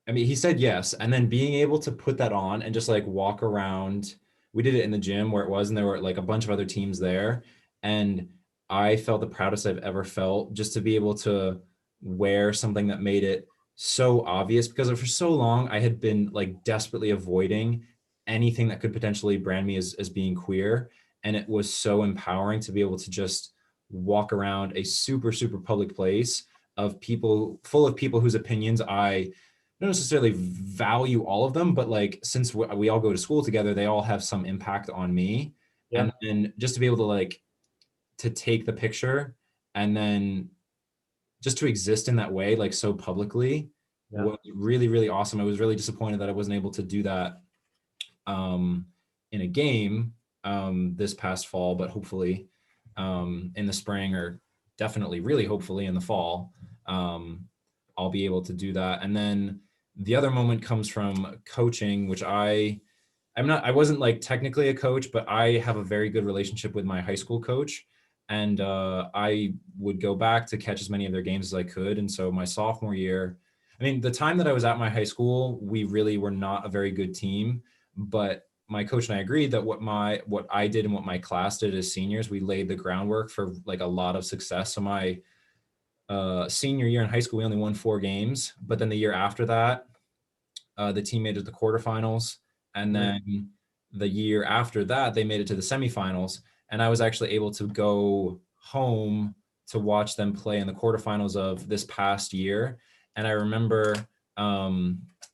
I mean, he said yes. And then being able to put that on and just like walk around, we did it in the gym where it was, and there were like a bunch of other teams there. And I felt the proudest I've ever felt just to be able to wear something that made it so obvious, because for so long I had been like desperately avoiding anything that could potentially brand me as being queer. And it was so empowering to be able to just walk around a super, super public place of people, full of people whose opinions I don't necessarily value all of them, but like since we all go to school together, they all have some impact on me. Yeah. And then just to be able to like to take the picture and then just to exist in that way, like so publicly, Yeah. was really, really awesome. I was really disappointed that I wasn't able to do that um, in a game this past fall, but hopefully in the spring, or definitely really hopefully in the fall, I'll be able to do that. And then the other moment comes from coaching, which I wasn't like technically a coach, but I have a very good relationship with my high school coach. And I would go back to catch as many of their games as I could. And so my sophomore year, I mean, the time that I was at my high school, we really were not a very good team, but my coach and I agreed that what I did and what my class did as seniors, we laid the groundwork for like a lot of success. So my senior year in high school, we only won 4 games, but then the year after that, the team made it to the quarterfinals, and Right. then the year after that, they made it to the semifinals. And I was actually able to go home to watch them play in the quarterfinals of this past year. And I remember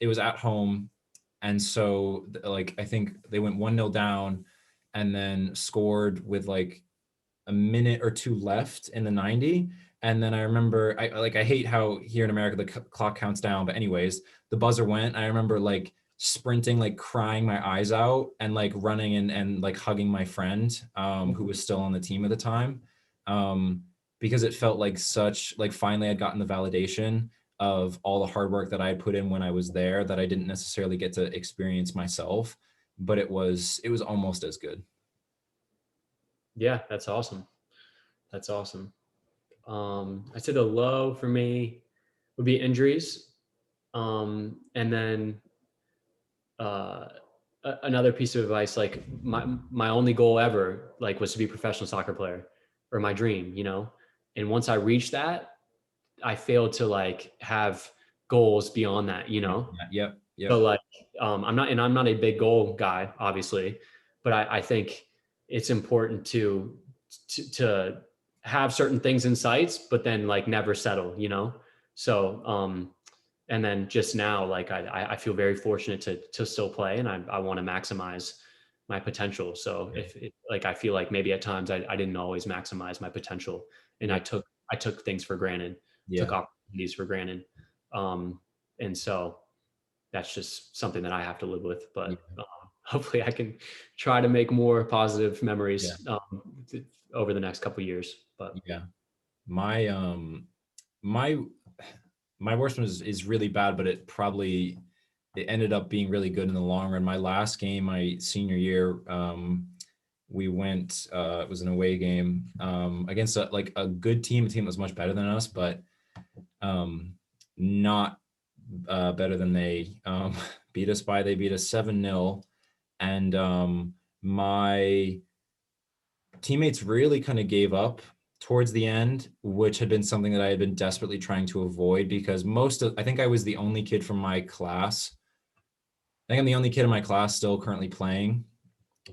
it was at home, and so like I think they went 1-0 down, and then scored with like a minute or two left in the 90. And then I remember I hate how here in America the clock counts down, but anyways, the buzzer went. I remember like sprinting, like crying my eyes out, and like running and like hugging my friend who was still on the team at the time, um, because it felt like such like finally I'd gotten the validation of all the hard work that I had put in when I was there, that I didn't necessarily get to experience myself, but it was almost as good. Yeah, that's awesome. That's awesome. I'd say the low for me would be injuries. And then another piece of advice, like my only goal ever, like, was to be a professional soccer player, or my dream, you know. And once I reached that, I failed to like have goals beyond that, you know. Yep. So Yep. like, I'm not a big goal guy, obviously, but I think it's important to have certain things in sights, but then like never settle, you know. So and then just now, like, I feel very fortunate to still play, and I want to maximize my potential. So if it, like, I feel like maybe at times I didn't always maximize my potential, and Yeah. I took things for granted, took Yeah. opportunities for granted, um, and so that's just something that I have to live with. Yeah. But hopefully, I can try to make more positive Yeah. memories over the next couple of years. But Yeah. My my my worst one is really bad, but it ended up being really good in the long run. My last game, my senior year, we went. It was an away game against like a good team, a team that was much better than us, but not better than they beat us by. They beat us 7-0, and my teammates really kind of gave up towards the end, which had been something that I had been desperately trying to avoid because I think I was the only kid from my class. I think I'm the only kid in my class still currently playing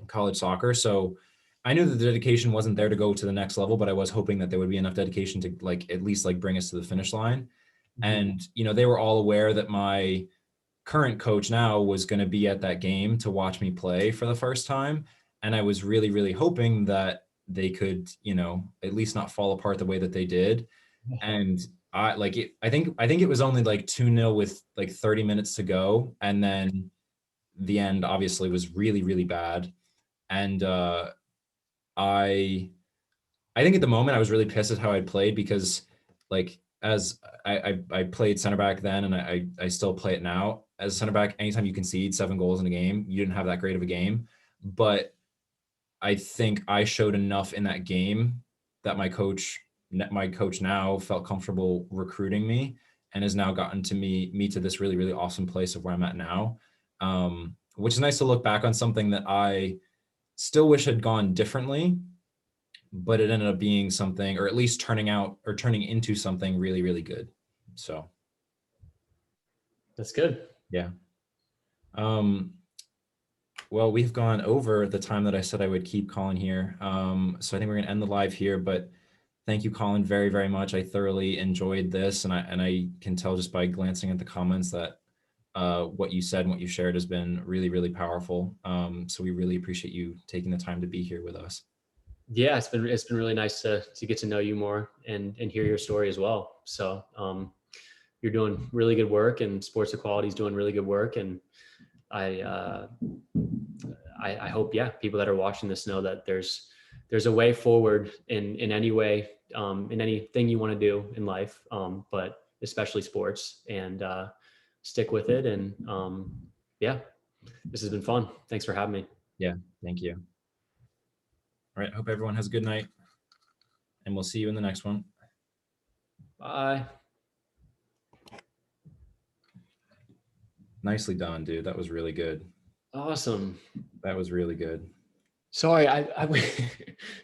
college soccer. So I knew that the dedication wasn't there to go to the next level, but I was hoping that there would be enough dedication to like at least like bring us to the finish line. And, they were all aware that my current coach now was going to be at that game to watch me play for the first time. And I was really, really hoping that they could, at least not fall apart the way that they did. And I think it was only like 2-0 with like 30 minutes to go. And then the end obviously was really, really bad. And I I think at the moment I was really pissed at how I played because like as I played center back then and I still play it now. As a center back, anytime you concede 7 goals in a game, you didn't have that great of a game. But I think I showed enough in that game that my coach now felt comfortable recruiting me and has now gotten to me to this really, really awesome place of where I'm at now. Which is nice to look back on something that I still wish had gone differently, but it ended up being something, or at least turning into something really, really good. So that's good. yeah. Um, well, we've gone over the time that I said I would keep Collin here. So I think we're gonna end the live here, but thank you, Collin, very, very much. I thoroughly enjoyed this, and I can tell just by glancing at the comments that what you said and what you shared has been really, really powerful. So we really appreciate you taking the time to be here with us. Yeah, it's been really nice to get to know you more and hear your story as well. So you're doing really good work, and Sports Equality is doing really good work, and I, uh, I hope, yeah, people that are watching this know that there's a way forward in any way, in anything you want to do in life, but especially sports, and stick with it. And yeah, this has been fun. Thanks for having me. Yeah, thank you. All right, hope everyone has a good night, and we'll see you in the next one. Bye. Nicely done, dude. That was really good. Awesome. That was really good. Sorry, I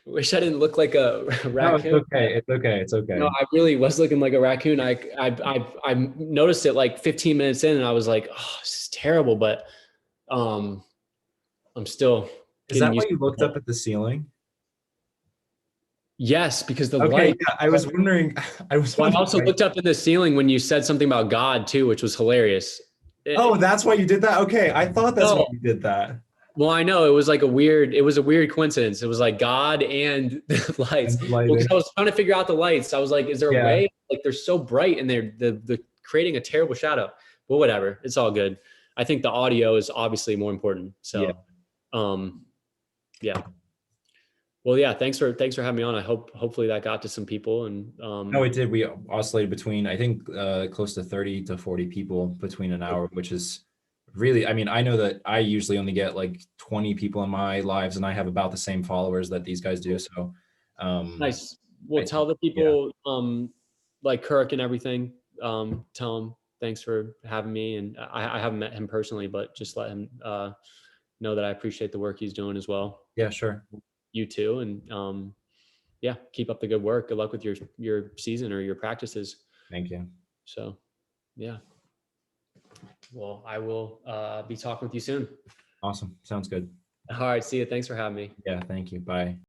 wish I didn't look like a No, it's raccoon. okay. It's okay. It's okay. No, I really was looking like a raccoon. I noticed it like 15 minutes in, and I was like, "Oh, this is terrible." But um, I'm still Is getting that why used you to looked it. up at the ceiling? Yes, because the Okay, light. yeah, I was wondering. I was Well, I wondering. also looked up in the ceiling when you said something about God too, which was hilarious. Oh, that's why you did that? Okay, I thought that's why No, you did that. well, I know it was a weird coincidence. It was like God and the lights. And the Well, because lighting. I was trying to figure out the lights. I was like, is there a Yeah, way? Like, they're so bright and they're the creating a terrible shadow. But whatever, it's all good. I think the audio is obviously more important. yeah. So, yeah. Well, yeah. Thanks for having me on. I hopefully that got to some people. And No, it did. We oscillated between, I think, close to 30 to 40 people between an hour, which is really, I mean, I know that I usually only get like 20 people in my lives, and I have about the same followers that these guys do. So, nice. We'll I tell think, the yeah, people like Kirk and everything. Tell them thanks for having me. And I haven't met him personally, but just let him know that I appreciate the work he's doing as well. Yeah, sure. You too. And yeah, keep up the good work. Good luck with your season or your practices. Thank you. So yeah. Well, I will be talking with you soon. Awesome. Sounds good. All right. See you. Thanks for having me. Yeah, thank you. Bye.